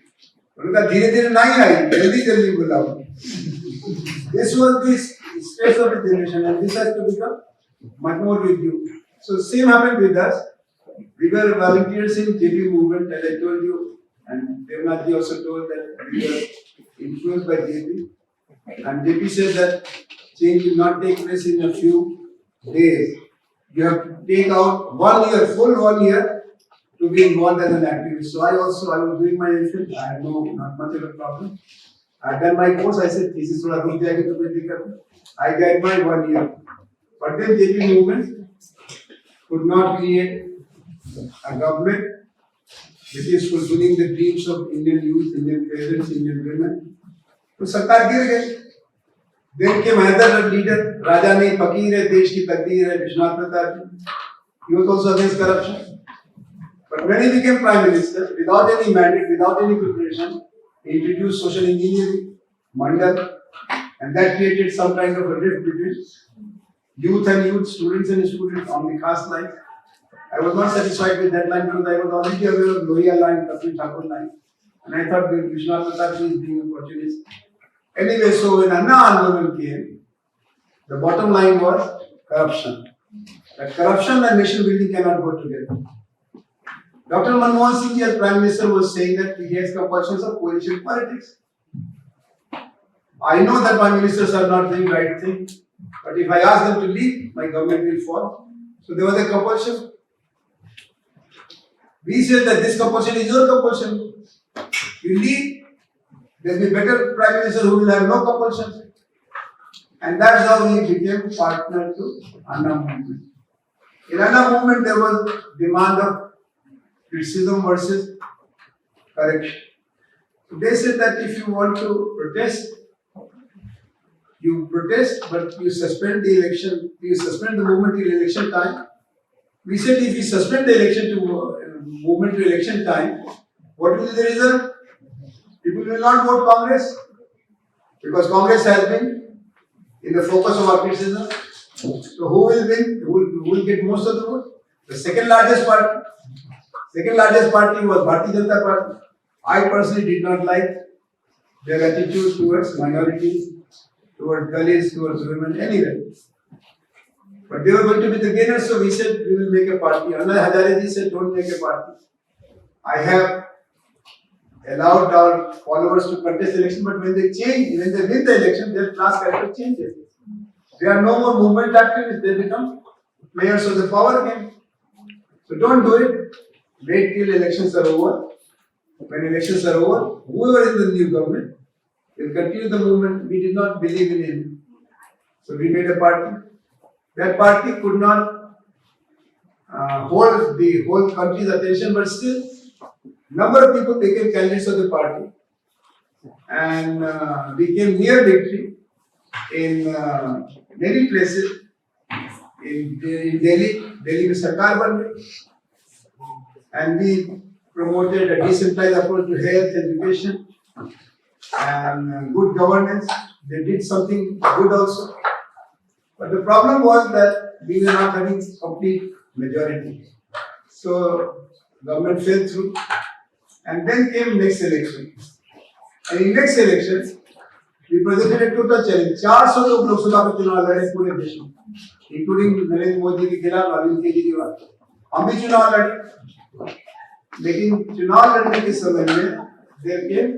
उनका धीरे धीरे नहीं आई, जल्दी जल्दी बुलाओ. This was the stress of the generation, and this has to become much more with you. So same happened with us. We were volunteers in JP movement, as I told you, and Devnath also told that we were influenced by JP. And JP said that change will not take place in a few days. You have to take out 1 year, full 1 year, to be involved as an activist. So I was doing my MPhil. I had not much of a problem. I had done my course. I said, thesis thoda ruk jayegi to koi dikkat nahi. I got my 1 year. But then JP movement could not create a government which is fulfilling the dreams of Indian youth, Indian parents, Indian women. तो सरकार गिर गई. Then came another leader, राजा नहीं फकीर है, देश की तकदीर है, Vishwanath Pratap. He was also against corruption. But when he became prime minister, without any mandate, without any preparation, he introduced social engineering, mandal, and that created some kind of a rift between youth and youth, students and students on the caste line. I was not satisfied with that line because I was already aware of Lohia line, Kapil Thakur line, and I thought Vishwanath Pratap is being opportunist. Anyway, so when Anna Andolan came, the bottom line was corruption. That corruption and nation building cannot go together. Dr. Manmohan Singh, as Prime Minister, was saying that he has compulsions of coalition politics. I know that Prime Ministers are not doing right thing, but if I ask them to leave, my government will fall. So there was a compulsion. We said that this compulsion is your compulsion. You leave, there will be better Prime Minister who will have no compulsion. And that's how we became partner to Anna movement. In Anna movement, there was demand of criticism versus correction. So they said that if you want to protest, you protest, but you suspend the election, you suspend the movement till election time. We said if you suspend the election to movement to election time, what will be the result? People will not vote Congress because Congress has been in the focus of our criticism. So who will win? Who will get most of the vote? The second largest party. Second largest party was Bharatiya Janata Party. I personally did not like their attitude towards minorities, towards Dalits, towards women, anyway. But they were going to be the gainers, so we said we will make a party. Anna Hazare ji said don't make a party. I have allowed our followers to contest the election, but when they win the election, their class character changes. They are no more movement activists, they become players of the power game. So don't do it. Wait till elections are over. When elections are over, whoever is in the new government will continue the movement. We did not believe in him. So we made a party. That party could not hold the whole country's attention, but still, number of people became candidates of the party and became near victory in many places. In Delhi में सरकार बन गई, and we promoted a decentralized approach to health, education, and good governance. They did something good also. But the problem was that we were not having complete majority. So government fell through. And then came next election. And in next election, We presented a total challenge. 400 लोग लोकसभा का चुनाव लड़े पूरे देश में, including Narendra Modi के खिलाफ अरविंद केजरीवाल। हम भी चुनाव लड़े, लेकिन चुनाव लड़ने के समय में there came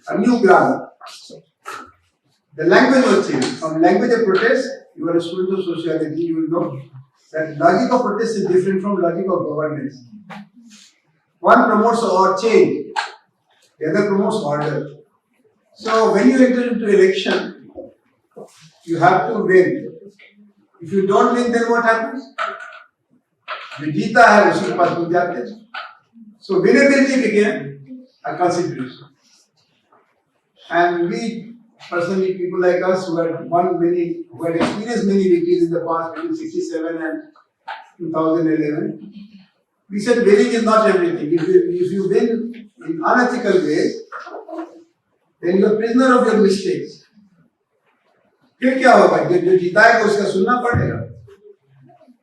a new ground. The language was changed. From language of protest, you are a student of sociology, you will know that logic of protest is different from logic of governance. One promotes or change, the other promotes order. So when you enter into election, you have to win. If you don't win, then what happens? जो जीता है उसी के पास घुस जाते हैं. So winnability became a consideration. And we personally, people like us who had experienced many victories in the past between 67 and 2011, we said winning is not everything. If you win in unethical ways, then you are prisoner of your mistakes. फिर क्या होगा? जो जीताएगा उसका सुनना पड़ेगा.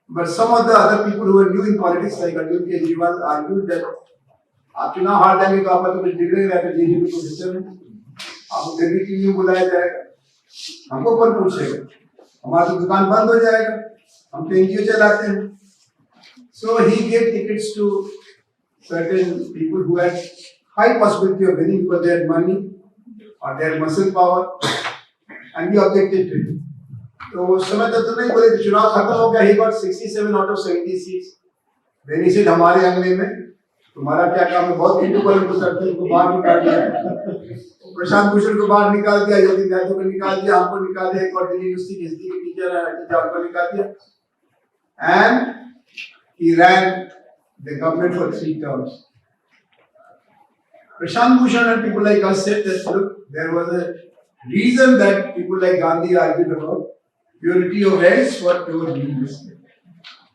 But some of the other people who were new in politics, like Arvind Kejriwal, argued that आप चुनाव हार जाएंगे तो आपका तो कुछ बिगड़ेगा, तो जेडीयू को हिस्से में आपको फिर भी क्यों बुलाया जाएगा? हमको कौन पूछेगा? हमारी तो दुकान बंद हो जाएगा, हम तो एनजीओ चलाते हैं. So he gave tickets to certain people who had high possibility of winning because they had money or they had muscle power, and we objected to it. तो उस समय तक तो नहीं बोले कि चुनाव खत्म हो गया. He got 67 out of 70 seats. Then he said हमारे अंगने में तुम्हारा क्या काम है? बहुत हिंदू बलन को करते हैं, उनको बाहर निकाल दिया. प्रशांत भूषण को बाहर निकाल दिया, योगी यादव को निकाल दिया, हमको निकाल दिया, एक और दिल्ली यूनिवर्सिटी के हिस्ट्री के टीचर है उनको निकाल दिया. And he ran the government for 3 terms. Prashant Bhushan and people like us said that look, there was a reason that people like Gandhi argued about purity of ends for pure means.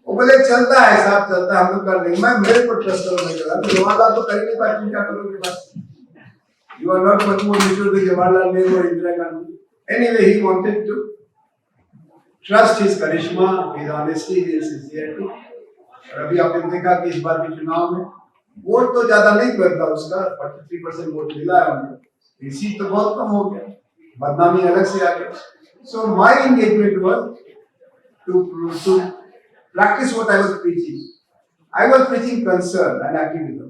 वो बोले चलता है साहब, चलता है, हम लोग कर लेंगे. मैं मेरे को ट्रस्ट करो, मैं करा तो जवाहरलाल तो कर ही नहीं पाए, तुम क्या करोगे? बस you are not much more mature than Jawaharlal Nehru or Indira Gandhi. Anyway, he wanted to trust his charisma, his honesty, his sincerity. और अभी आपने देखा कि इस बार के चुनाव में वोट तो ज्यादा नहीं बदला, उसका 43% वोट मिला है हमको, इसी तो बहुत कम हो गया, बदनामी अलग से आ गया. So my engagement was to practice what I was preaching. I was preaching concern and activism.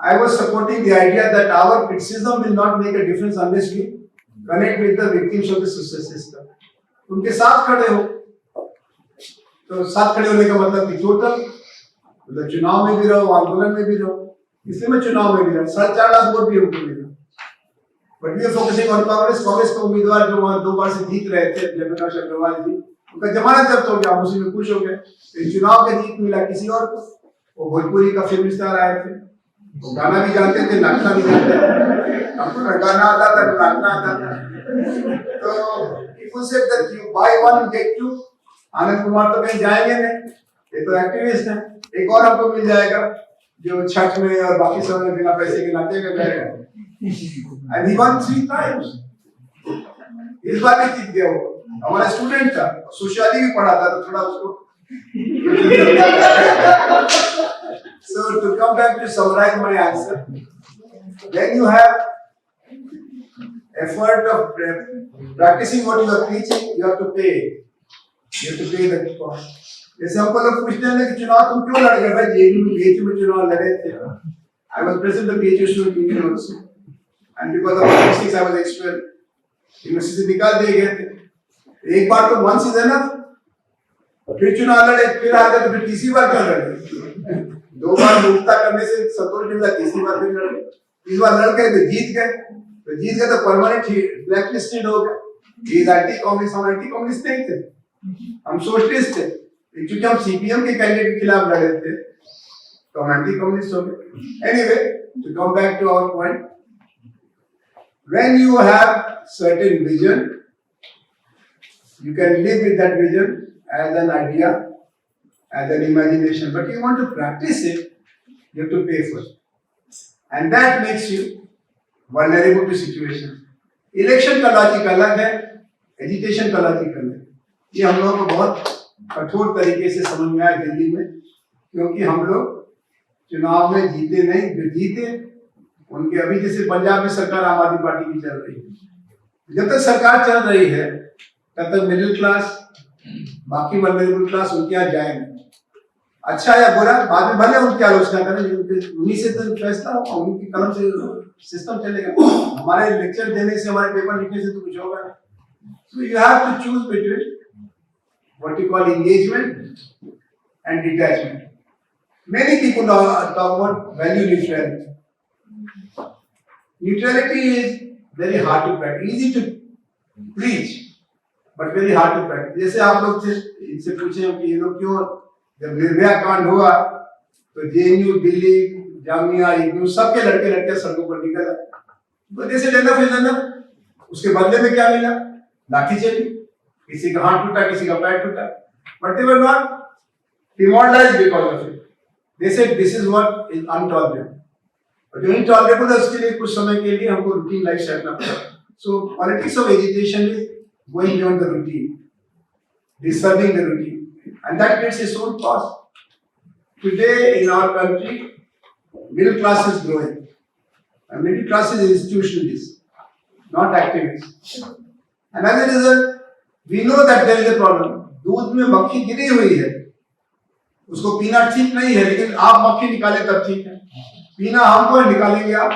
I was supporting the idea that our criticism will not make a difference unless we connect with the victims of the social system. उनके साथ खड़े हो, तो साथ खड़े होने का मतलब कि टोटल, मतलब चुनाव में भी रहो, आंदोलन में भी रहो. इसलिए मैं चुनाव में भी रहा, 4.5 लाख वोट भी हमको मिला. But we are focusing on Congress. Congress का उम्मीदवार जो वहां 2 बार से जीत रहे थे, जयप्रकाश अग्रवाल जी, उनका जमानत जब्त हो गया, हम उसी में खुश हो गए. चुनाव का जीत मिला किसी और को. वो भोजपुरी का फिल्म स्टार आए थे, वो गाना भी जानते थे, नाचना भी जानते थे. हमको ना गाना आता था, नाचना आता था. तो people said that you buy one get two. Anand Kumar तो कहीं जाएंगे नहीं, ये तो एक्टिविस्ट हैं. एक और हमको मिल जाएगा जो छठ में और बाकी समय में बिना पैसे के नाचेगा जाएगा. And he won 3 times. इस बार भी जीत गया. वो हमारा स्टूडेंट था, सोशियोलॉजी भी पढ़ा था, तो थोड़ा उसको. So to come back to summarize my answer, when you have effort of practicing what you are preaching, you have to pay. You have to pay the cost. जैसे हमको लोग पूछते हैं कि चुनाव तुम क्यों लड़ गए? भाई जेएनयू में चुनाव लड़े थे. I was president of BHU student union also, and because of politics I was expelled. University निकाल दिए गए थे. एक बार तो once is enough. फिर चुनाव लड़े, फिर आ गए, तो फिर तीसरी बार क्यों लड़े? 2 बार मुक्ता करने से संतोष मिला, तीसरी बार फिर लड़े. इस बार लड़ गए तो जीत गए तो परमानेंट ब्लैकलिस्टेड हो गए. ये एंटी कम्युनिस्ट, हम एंटी कम्युनिस्ट नहीं थे, हम सोशलिस्ट थे. क्योंकि हम सीपीएम के कैंडिडेट के खिलाफ लड़े थे तो हम एंटी कम्युनिस्ट हो गए. Anyway, to come back to our point, when you have certain vision, you can live with that vision as an idea, as an imagination, but you want to practice it, you have to pay for it, and that makes you vulnerable to situation. Election का logic अलग है, education का logic अलग है. ये हम लोगों को बहुत कठोर तरीके से समझ में आया दिल्ली में, क्योंकि हम लोग चुनाव में जीते नहीं, जो जीते उनके, अभी जैसे पंजाब में सरकार आम आदमी पार्टी की चल रही है, जब तक सरकार चल रही है तब तक मिडिल क्लास, बाकी वल्नरेबल क्लास उनके यहाँ जाएंगे। अच्छा या बुरा बाद में भले उनकी आलोचना करें, लेकिन उन्हीं से तो फैसला होगा, उनकी कलम से सिस्टम चलेगा। हमारे लेक्चर देने से, हमारे पेपर लिखने से तो कुछ होगा नहीं। So you have to choose between what you call engagement and detachment. Many people talk about value neutrality. Neutrality is very hard to practice, easy to preach, but very hard to practice. जैसे आप लोग से इनसे पूछे कि ये लोग क्यों, जब निर्भया कांड हुआ तो जेएनयू, दिल्ली, जामिया, इग्नू सबके लड़के लड़के सड़कों पर निकल आए। तो जैसे उसके बदले में क्या मिला? लाठी चली, किसी का हाथ टूटा, किसी का पैर टूटा, but they were not demoralized because of it. They said this is what is intolerable. और जो intolerable है उसके लिए कुछ समय के लिए हमको routine life से हटना पड़ा। So politics of agitation is going beyond the routine, disturbing the routine, and that creates its own cost. Today in our country, middle class is growing, and middle class is institutionalist, not activist. And as a result, we know that there is a problem. दूध में मक्खी गिरी हुई है, उसको पीना ठीक नहीं है, लेकिन आप मक्खी निकाले तब ठीक है। पीना हमको निकालेंगे आप।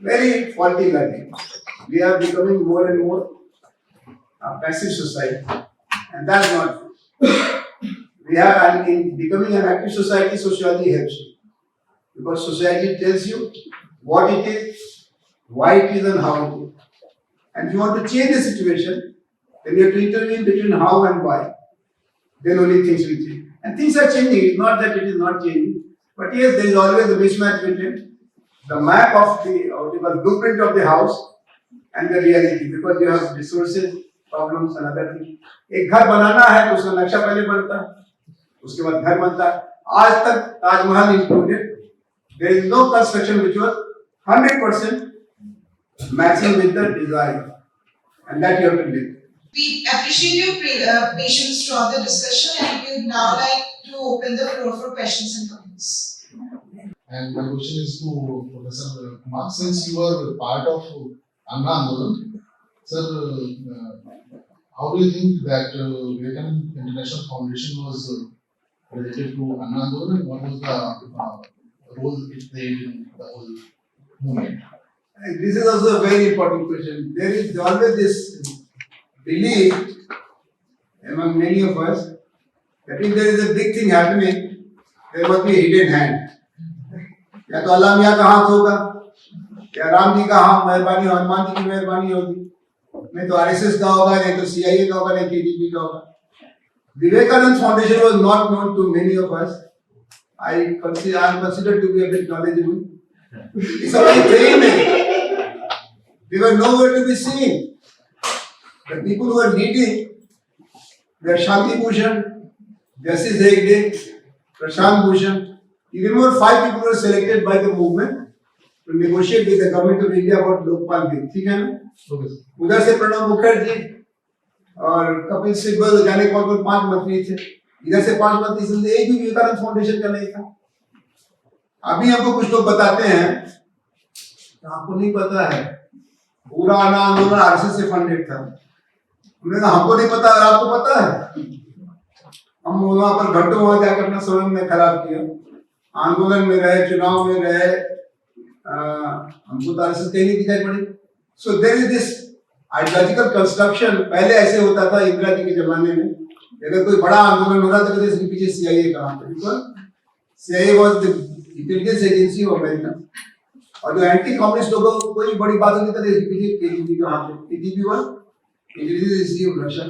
Very faulty logic. We are becoming more and more a passive society, and that's not true. We are, and in becoming an active society, sociology helps you, because society tells you what it is, why it is, and how it is. And if you want to change the situation, then you have to intervene between how and why. Then only things will change. And things are changing. It's not that it is not changing. But yes, there is always a mismatch between the map of the blueprint of the house and the reality. Because you have resources, problems and other things. एक घर बनाना है तो उसका नक्शा पहले बनता है, उसके बाद घर बनता है। आज तक Taj Mahal included, there is no construction which was 100% matching with the design, and that you have to live. We appreciate your patience throughout the discussion, and we would now like to open the floor for questions and comments. And my question is to Professor Kumar. Since you are part of Anna Andolan, sir, how do you think that Vivekananda International Foundation was related to Anna Andolan, and what was the role it played in the whole movement? This is also a very important question. There is always this belief among many of us that if there is a big thing happening, there must be a hidden hand. या तो अल्लाह मियाँ का हाथ होगा, या राम जी का हाथ, मेहरबानी, हनुमान जी की मेहरबानी होगी, नहीं तो आरएसएस का होगा, नहीं तो सीआईए का होगा, नहीं केजीबी का होगा. Vivekananda Foundation was not known to many of us. I am considered to be a bit knowledgeable. Somebody trained me. We were nowhere to be seen. The people who were leading were Shanti Bhushan, Justice Hegde, Prashant Bhushan. You remember 5 people were selected by the movement to negotiate with the government of India about Lokpal Bill. ठीक है ना? उधर से प्रणब मुखर्जी और कपिल सिब्बल जाने कौन 5 मंत्री थे. इधर से 5 मंत्री से एक भी विवेकानंद फाउंडेशन का नहीं था. अभी हमको कुछ लोग बताते हैं, तो आपको नहीं पता है, पूरा आंदोलन आरएसएस से फंडेड था. हमने कहा हमको नहीं पता, आपको पता है? हम वहां पर घंटों वहां जाकर अपना समय में खराब किया, आंदोलन में रहे, चुनाव में रहे, हमको तो आरएसएस कहीं नहीं दिखाई पड़ी. So there is this ideological construction. पहले ऐसे होता था इंदिरा जी के जमाने में, अगर कोई बड़ा आंदोलन हो रहा था तो इसके पीछे सीआईए का हाथ है, because CIA was the intelligence agency of America. और जो एंटी कम्युनिस्ट लोगों को कोई बड़ी बात होती थी, इसके पीछे केजीबी का हाथ है. KGB was intelligence agency of Russia.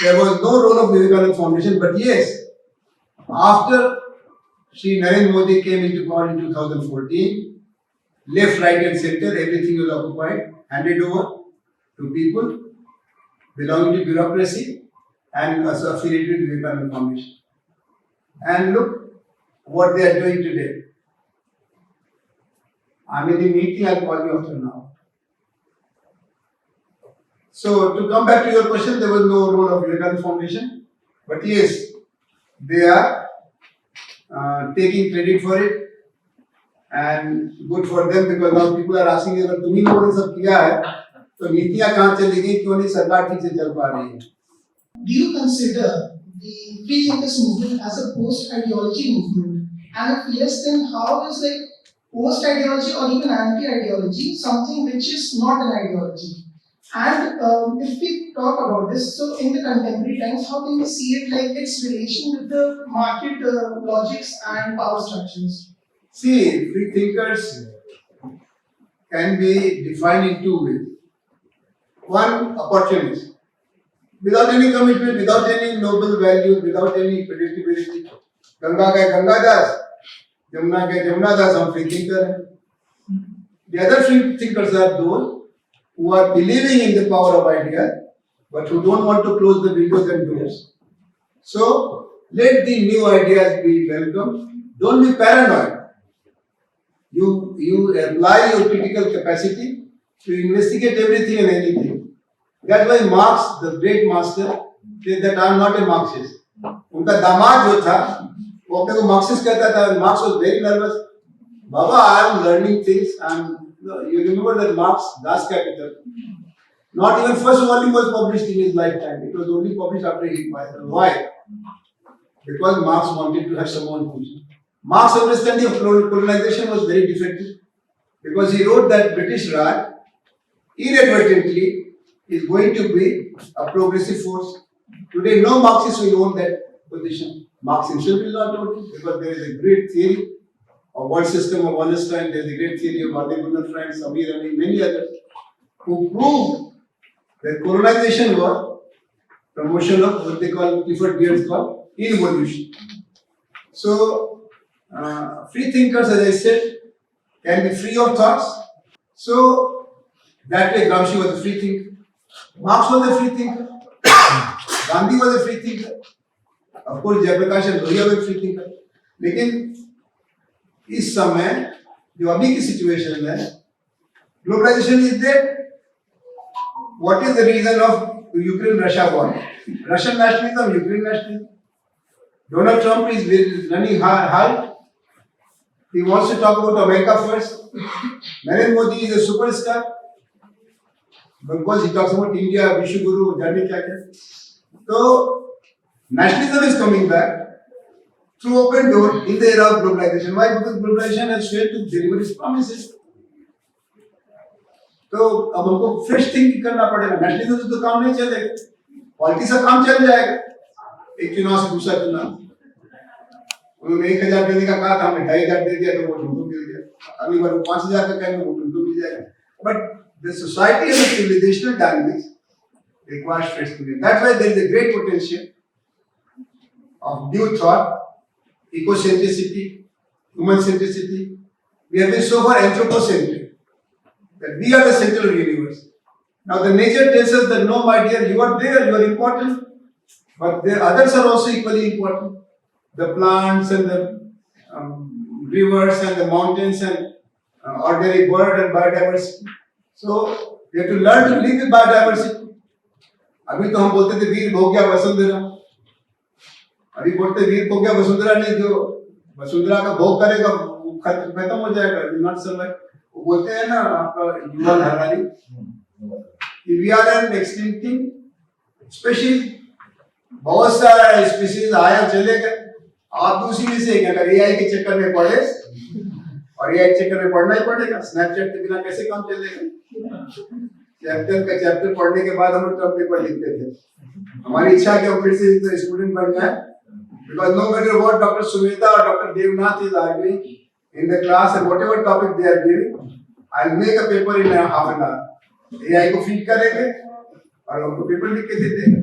There was no role of Vivekananda Foundation, but yes, after Shri Narendra Modi came into power in 2014, left, right, and center, everything was occupied, handed over to people belonging to bureaucracy and also affiliated with Vivekananda Foundation. And look what they are doing today. I'm in the meeting, I'll call you after now. So to come back to your question, there was no role of Vivekananda Foundation, but yes, they are taking credit for it, and good for them because now people are asking अगर तुम ही लोगों ने सब किया है तो नीतियां कहाँ चली गई, क्यों नहीं सरकार ठीक से चल पा रही है? Do you consider the free thinkers movement as a post ideology movement? And if yes, then how is like post ideology or even anti ideology something which is not an ideology? And if we talk about this, so in the contemporary times, how can we see it like its relation with the market logics and power structures? See, free thinkers can be defined in two ways. One, opportunist. Without any commitment, without any noble values, without any predictability. Ganga ka Ganga Das, Jamuna ka Jamuna Das, हम free thinker हैं. The other free thinkers are those who are believing in the power of ideas, but who don't want to close the windows and doors. So, let the new ideas be welcome. Don't be paranoid. You apply your critical capacity to investigate everything and anything. That's why Marx, the great master, said that I am not a Marxist. उनका दामाद जो था, वो अपने को Marxist कहता था. Marx was very nervous. Baba, I am learning things. You remember that Marx, Das Kapital. Not even first volume was published in his lifetime. It was only published after he died. Why? Because Marx wanted to have someone who. Marx's understanding of colonization was very defective because he wrote that British Raj inadvertently is going to be a progressive force. Today, no Marxist will own that position. Marx himself will not own it because there is a great theory of one system of Wallenstein, there is a great theory of Arne Gunnar Frank, Samir and many others who proved that colonization was promotion of what they call, Clifford Geertz called involution. So, free thinkers, as I said, can be free of thoughts. So, that way Gramsci was a free thinker. Marx was a free thinker. Gandhi was a free thinker. Of course, Jayaprakash and Lohiya were free thinker. लेकिन इस समय जो अभी की situation है, globalization is dead. What is the reason of Ukraine-Russia war? Russian nationalism, Ukraine nationalism. Donald Trump is running hard. He wants to talk about America first. Narendra Modi is a superstar because he talks about India, Vishwaguru, जाने क्या क्या. So nationalism is coming back through open door in the era of globalization. Why? Because globalization has failed to deliver its promises. तो अब हमको fresh thinking करना पड़ेगा. Nationalism से तो काम नहीं चलेगा. पॉलिटिक्स का काम चल जाएगा. एक चुनाव से दूसरा चुनाव. उन्होंने 1000 देने का कहा था, हमने 2500 दे दिया तो वो उनको मिल गया. अगली बार वो 5000 का कहेंगे वो उनको मिल जाएगा. But the society and the civilizational dynamics requires fresh thinking. That's why there is a great potential of new thought, ecocentricity, human centricity. We have been so far anthropocentric that we are the center of the universe. Now the nature tells us that no, my dear, you are there, you are important, but the others are also equally important. The plants and the rivers and the mountains and ordinary bird and biodiversity. So we have to learn to live with biodiversity. अभी तो हम बोलते थे वीर भोग्या वसुंधरा. अभी बोलते वीर भोग्या वसुंधरा नहीं, जो वसुंधरा का भोग करेगा वो खत्म हो जाएगा. Will not survive. वो बोलते हैं ना आपका युवान Harari. We are an extincting species. बहुत सारा स्पीशीज आया चले गए. आप दूसरी में से अगर एआई के चक्कर में पड़े और एआई के चक्कर में पढ़ना ही पड़ेगा. स्नैपचैट के बिना कैसे काम चलेगा? चैप्टर पढ़ने के बाद हम लोग टर्म पेपर लिखते थे. हमारी इच्छा है कि हम फिर से स्टूडेंट बन जाए. Because no matter what Dr. Sumita or Dr. Devnath is arguing in the class and whatever topic they are giving, I'll make a paper in half an hour. AI को feed करेंगे और हमको paper लिख के दे देंगे.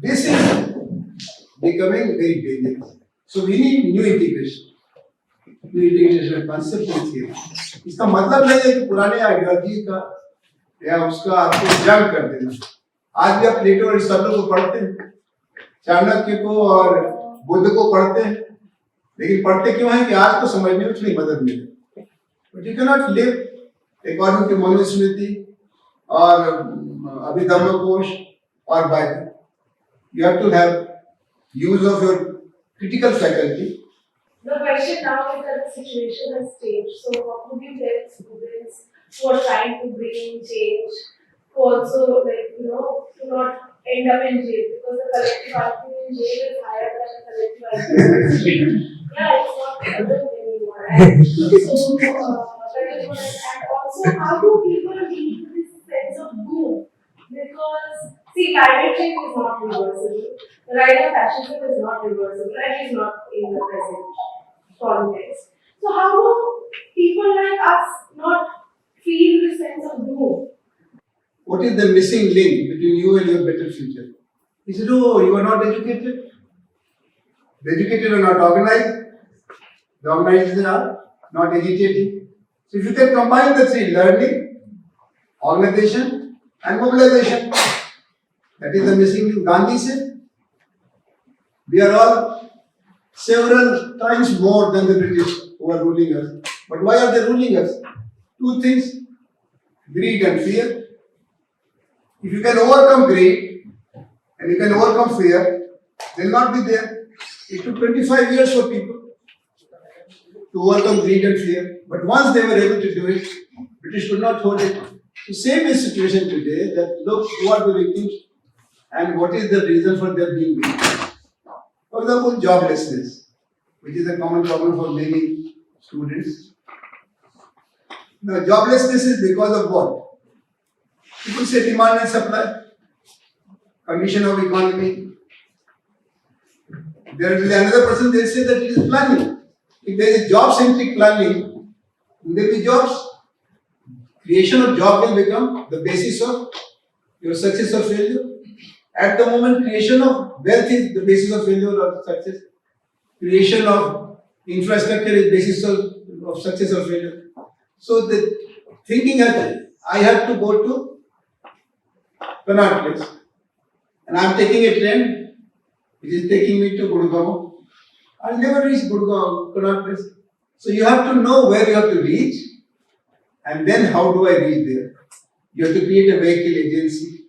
This is becoming very dangerous. So we need new integration. New integration concept is here. इसका मतलब नहीं है कि पुराने आइडियोलॉजी का या उसका आपको जंग कर देना. आज भी आप प्लेटो और अरिस्टोटल को पढ़ते हैं, चाणक्य को और बुद्ध को पढ़ते हैं, लेकिन पढ़ते क्यों हैं कि आज को समझने में थोड़ी मदद मिले. But you cannot live according to Manusmriti or Abhidhammakosh or Bible. You have to have use of your critical faculty The question now is that the situation has changed. So what would you tell students who are trying to bring change, who also to not end up in jail because the collective bargaining in jail is higher than the collective bargaining in the street. Yeah, it's not present anymore. And so that is what and also how do people deal with this sense of doom? Because see, climate change is not reversible. The rise of fascism is not reversible, and is not in the present context. So how do people like us not feel this sense of doom? What is the missing link between you and your better future? He said, oh, you are not educated. The educated are not organized. The organized are not agitating. So if you can combine the three, learning, organization and mobilization, that is the missing link. Gandhi said, we are all several times more than the British who are ruling us. But why are they ruling us? Two things, greed and fear. If you can overcome greed and you can overcome fear, they will not be there. It took 25 years for people to overcome greed and fear. But once they were able to do it, British could not hold it. The same is situation today that look what the victims and what is the reason for their being victims. For example, joblessness, which is a common problem for many students. Now, joblessness is because of what? People say demand and supply, condition of economy. There will be another person, they say that it is planning. If there is job-centric planning, will there be jobs? Creation of job will become the basis of your success or failure. At the moment, creation of wealth is the basis of failure or success. Creation of infrastructure is basis of success or failure. So the thinking that I have to go to Connaught Place, and I am taking a train which is taking me to Gurgaon. I will never reach Gurgaon, Connaught Place. So you have to know where you have to reach, and then how do I reach there? You have to create a vehicle agency.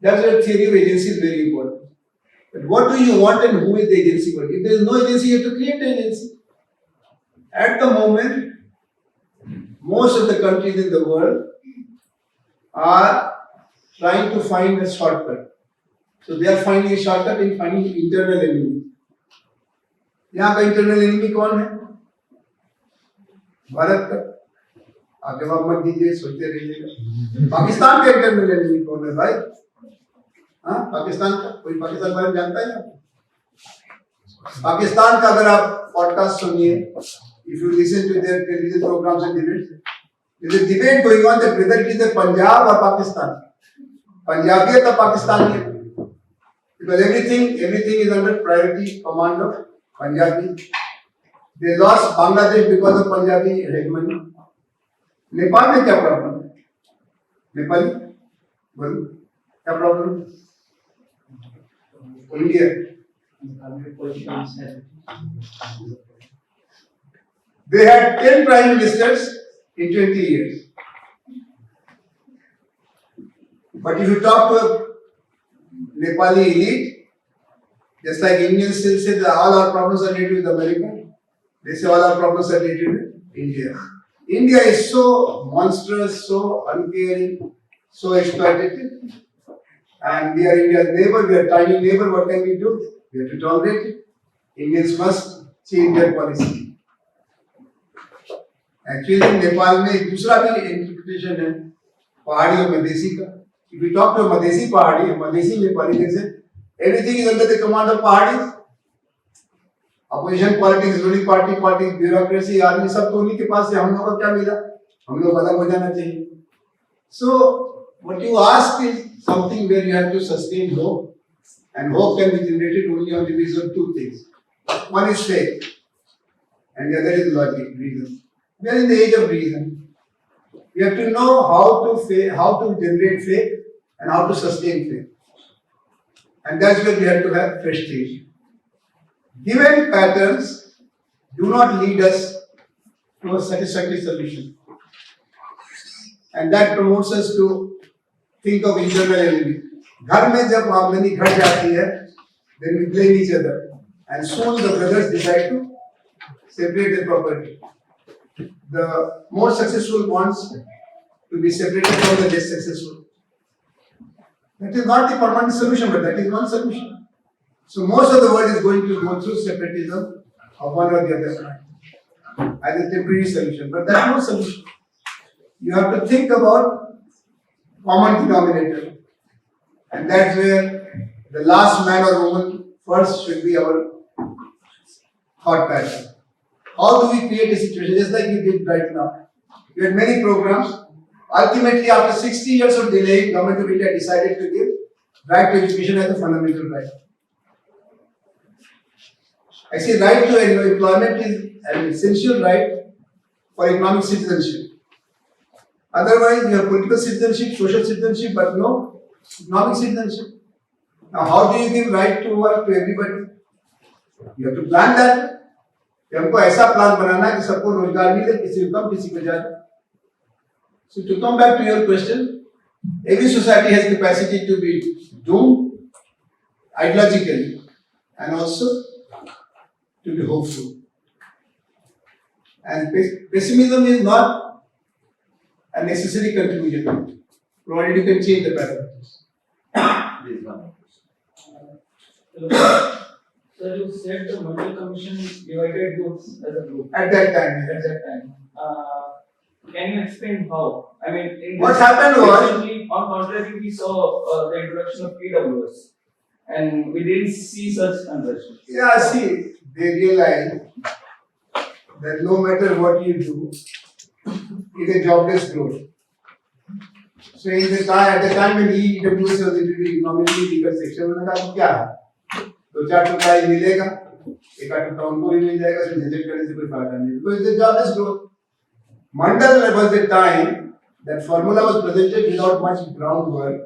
That's why theory of agency is very important. But what do you want and who is the agency for? If there is no agency, you have to create an agency. At the moment, most of the countries in the world are trying to find a shortcut. So they are finding a shortcut in finding internal enemy. यहाँ का internal enemy कौन है? भारत का. आप जवाब मत दीजिए, सोचते रहिएगा. पाकिस्तान का internal enemy कौन है भाई? हाँ, पाकिस्तान का कोई पाकिस्तान के बारे में जानता है ना? पाकिस्तान का अगर आप पॉडकास्ट सुनिए, if you listen to their television programs and debates, there is a debate going on that whether it is a Punjab or Pakistan. Punjabiyat or Pakistani? Because everything is under priority command of Punjabi. They lost Bangladesh because of Punjabi hegemony. Nepal में क्या problem है? नेपाली बोलो क्या problem है? India they had 10 prime ministers in 20 years. But if you talk to a Nepali elite, just like Indians still say that all our problems are related with America, they say all our problems are related with India. India is so monstrous, so uncaring, so exploitative. And we are India's neighbor, we are a tiny neighbor, what can we do? We have to tolerate it. Indians must change their policy. Actually, Nepal में एक दूसरा भी interpretation है पहाड़ी और मधेसी का. If we talk to a Madhesi पहाड़ी, Madhesi Nepali, they say everything is under the command of pahadis. Opposition politics, ruling party politics, bureaucracy, army, सब तो उन्हीं के पास है. हम लोग को क्या मिला? हम लोग अलग हो जाना चाहिए. So what you ask is something where you have to sustain hope, and hope can be generated only on the basis of two things. One is faith, and the other is logic, reason. We are in the age of reason. We have to know how to generate faith and how to sustain faith. And that's where we have to have prestige. Given patterns do not lead us to a satisfactory solution. And that promotes us to think of internal enemy. घर में जब आमदनी घट जाती है, then we blame each other. And soon the brothers decide to separate their property. The more successful wants to be separated from the less successful. That is not the permanent solution, but that is one solution. So most of the world is going to go through separatism of one or the other kind as a temporary solution, but that's no solution. You have to think about common denominator, and that's where the last man or woman first should be our thought pattern. How do we create a situation just like we did right now? We had many programs. Ultimately, after 60 years of delay, Government of India decided to give right to education as a fundamental right. I say right to employment is an essential right for economic citizenship. Otherwise, you have political citizenship, social citizenship, but no economic citizenship. Now, how do you give right to work to everybody? You have to plan that. कि हमको ऐसा plan बनाना है कि सबको रोजगार मिले, किसी को कम किसी को ज्यादा. So to come back to your question, every society has capacity to be doomed ideologically and also to be hopeful. And pessimism is not a necessary conclusion, provided you can change the parameters. Sir, you said the Mandal Commission divided groups as a group At that time, at that time. Can you explain how? I mean, in what this- happened was, recently, on contrary, we saw the introduction of PWS, and we didn't see such conversion. yeah, see, they realize that no matter what you do, it is jobless growth. So in the time, at the time when EWS was introduced, economically weaker section, उन्होंने कहा कि क्या है? दो चार टुकड़ा ही मिलेगा, एक आध टुकड़ा उनको भी मिल जाएगा, इसमें झंझट करने से कोई फायदा नहीं. Because it is jobless growth. Mandal was the time that formula was presented without much groundwork.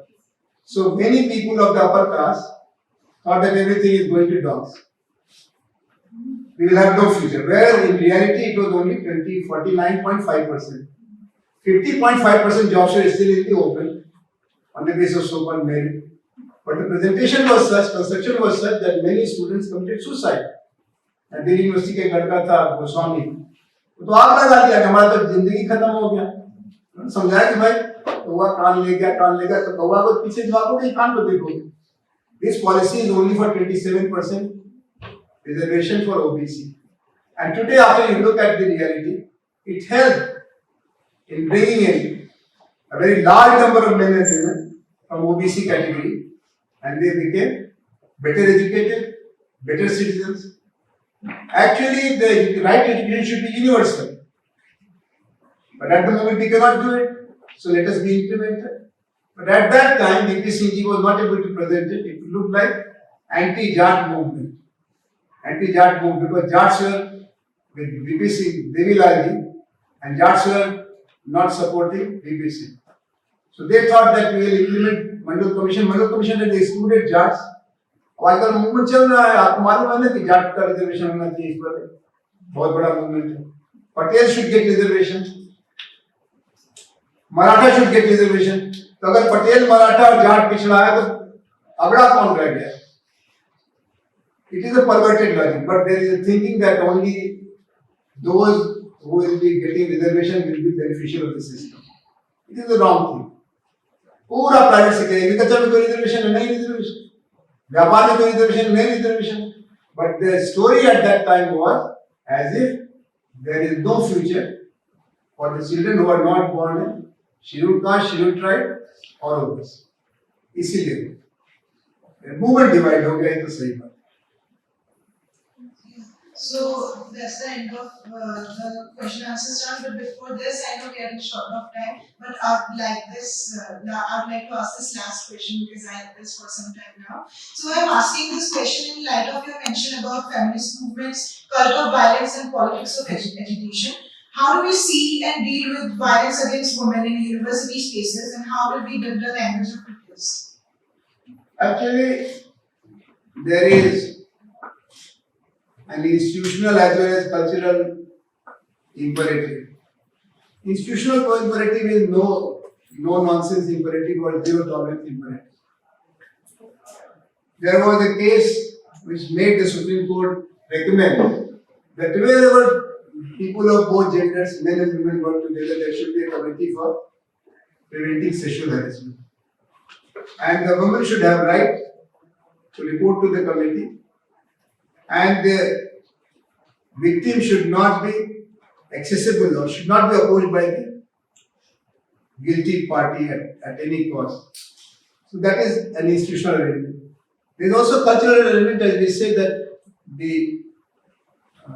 So many people of the upper caste thought that everything is going to dogs. We will have no future. Whereas in reality it was only 49.5%. 50.5% job share is still in the open on the basis of so-called merit. But the presentation was such, construction was such that many students committed suicide. And the university के लड़का था गोस्वामी, तो आग लगा दिया कि हमारा तो जिंदगी खत्म हो गया. समझाया कि भाई कौवा कान ले गया तो कौवा को पीछे भागोगे कान को देखोगे. This policy is only for 27% reservation for OBC. And today, after you look at the reality, it helped in bringing in a very large number of men and women from OBC category, and they became better educated, better citizens. Actually, the right to education should be universal. But at the moment, we cannot do it. So let us be implemented. But at that time, VP Singh ji was not able to present it. It looked like anti-Jat movement. Anti-Jat movement because Jats were with VP Singh, Devilal ji, and Jats were not supporting VP Singh. So they thought that we will implement Mandal Commission. Mandal Commission had excluded Jats. अब आजकल movement चल रहा है, आपको मालूम है ना कि जाट का रिजर्वेशन होना चाहिए. इस पर बहुत बड़ा मूवमेंट है. Patel should get reservation, Maratha should get reservation. तो अगर पटेल मराठा और जाट पिछड़ा है तो अगड़ा कौन रह गया? It is a perverted logic, but there is a thinking that only those who will be getting reservation will be beneficial of the system. It is a wrong thing. पूरा प्राइवेट सेक्टर, एग्रीकल्चर में कोई reservation है नहीं, reservation व्यापार में कोई reservation नहीं, reservation. But the story at that time was as if there is no future for the children who are not born in scheduled caste, scheduled tribe or others. इसीलिए movement divide हो गया, ये तो सही बात. So that's the end of the question answers round. But before this, I know we are short of time. But I'd like to ask this last question because I have this for some time now. So I'm asking this question in light of your mention about feminist movements, cult of violence, and politics of education. How do we see and deal with violence against women in university spaces, and how will we build the language of this? Actually, there is an institutional as well as cultural imperative. Institutional imperative is no nonsense imperative or zero tolerance imperative. There was a case which made the Supreme Court recommend that wherever people of both genders, men and women, work together, there should be a committee for preventing sexual harassment. And the woman should have right to report to the committee, and the victim should not be accessible or should not be approached by the guilty party at any cost. So that is an institutional arrangement. There is also cultural element, as we say, that the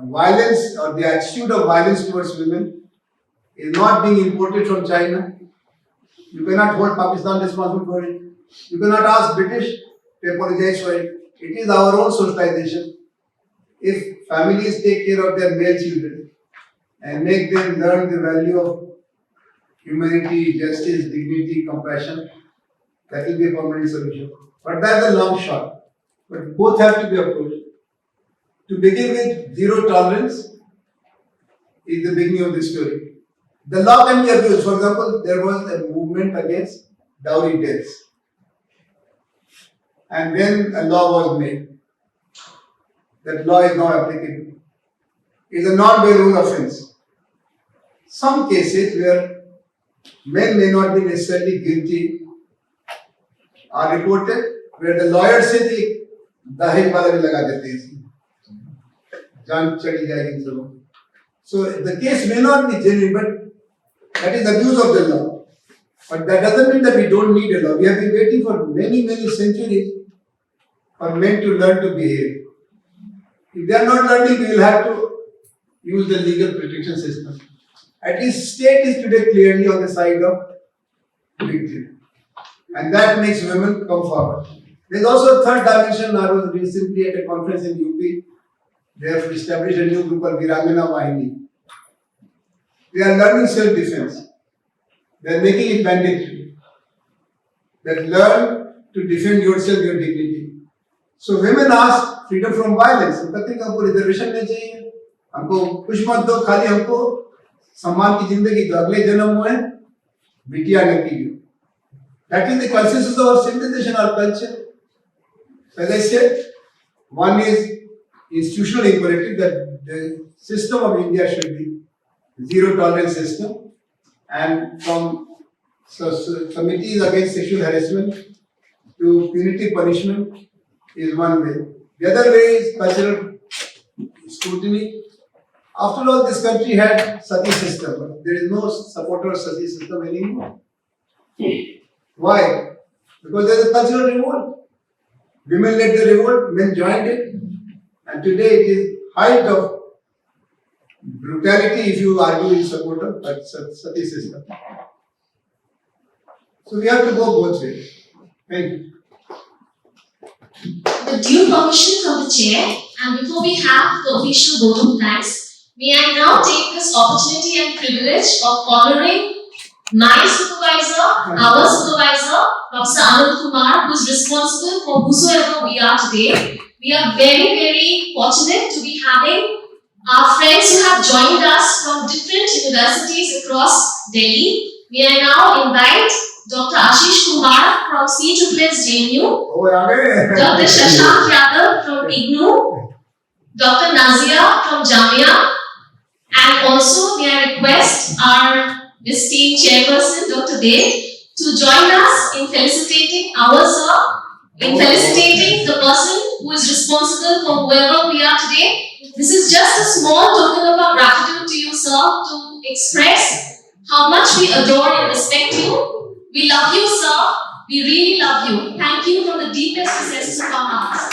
violence or the attitude of violence towards women is not being imported from China. You cannot hold Pakistan responsible for it. You cannot ask British to apologize for it. It is our own socialization. If families take care of their male children and make them learn the value of humanity, justice, dignity, compassion, that will be a permanent solution. But that's a long shot. But both have to be approached. To begin with, zero tolerance is the beginning of the story. The law can be abused. For example, there was a movement against dowry deaths. And then a law was made. That law is now applicable. It's a non-bailable offense. Some cases where men may not be necessarily guilty are reported, where the lawyer says the dahej wala bhi laga dete hain isme. Jaan chali jayegi in sabon. So the case may not be genuine, but that is abuse of the law. But that doesn't mean that we don't need a law. We have been waiting for many, many centuries for men to learn to behave. If they are not learning, we will have to use the legal protection system. At least state is today clearly on the side of victim. And that makes women come forward. There is also a third dimension. I was recently at a conference in UP. They have established a new group called Virangana Vahini. They are learning self-defense. They are making it mandatory. That learn to defend yourself, your dignity. So women ask freedom from violence. कहते हैं हमको reservation नहीं चाहिए, हमको कुछ मत दो, खाली हमको सम्मान की जिंदगी दो, अगले जन्म में बिटिया ने की हो. That is the consensus of our civilization, our culture. As I said, one is institutional imperative that the system of India should be zero tolerance system, and from committees against sexual harassment to punitive punishment is one way. The other way is cultural scrutiny. After all, this country had sati system, but there is no supporter of sati system anymore. Why? Because there is a cultural revolt. Women led the revolt, men joined it, and today it is height of brutality if you argue in support of sati system. So we have to go both ways. Thank you. With due permission from the chair, and before we have the official vote of thanks, may I now take this opportunity and privilege of honoring my supervisor, our supervisor, Professor Anand Kumar, who is responsible for whosoever we are today. We are very, very fortunate to be having our friends who have joined us from different universities across Delhi. May I now invite Dr. Ashish Kumar from CSSS JNU, Dr. Shashank Yadav from IGNOU, Dr. Nazia from Jamia, and also may I request our esteemed chairperson, Dr. Dev, to join us in felicitating our sir, in felicitating the person who is responsible for whoever we are today. This is just a small token of our gratitude to you, sir, to express how much we adore and respect you. We love you, sir. We really love you. Thank you from the deepest recesses of our hearts.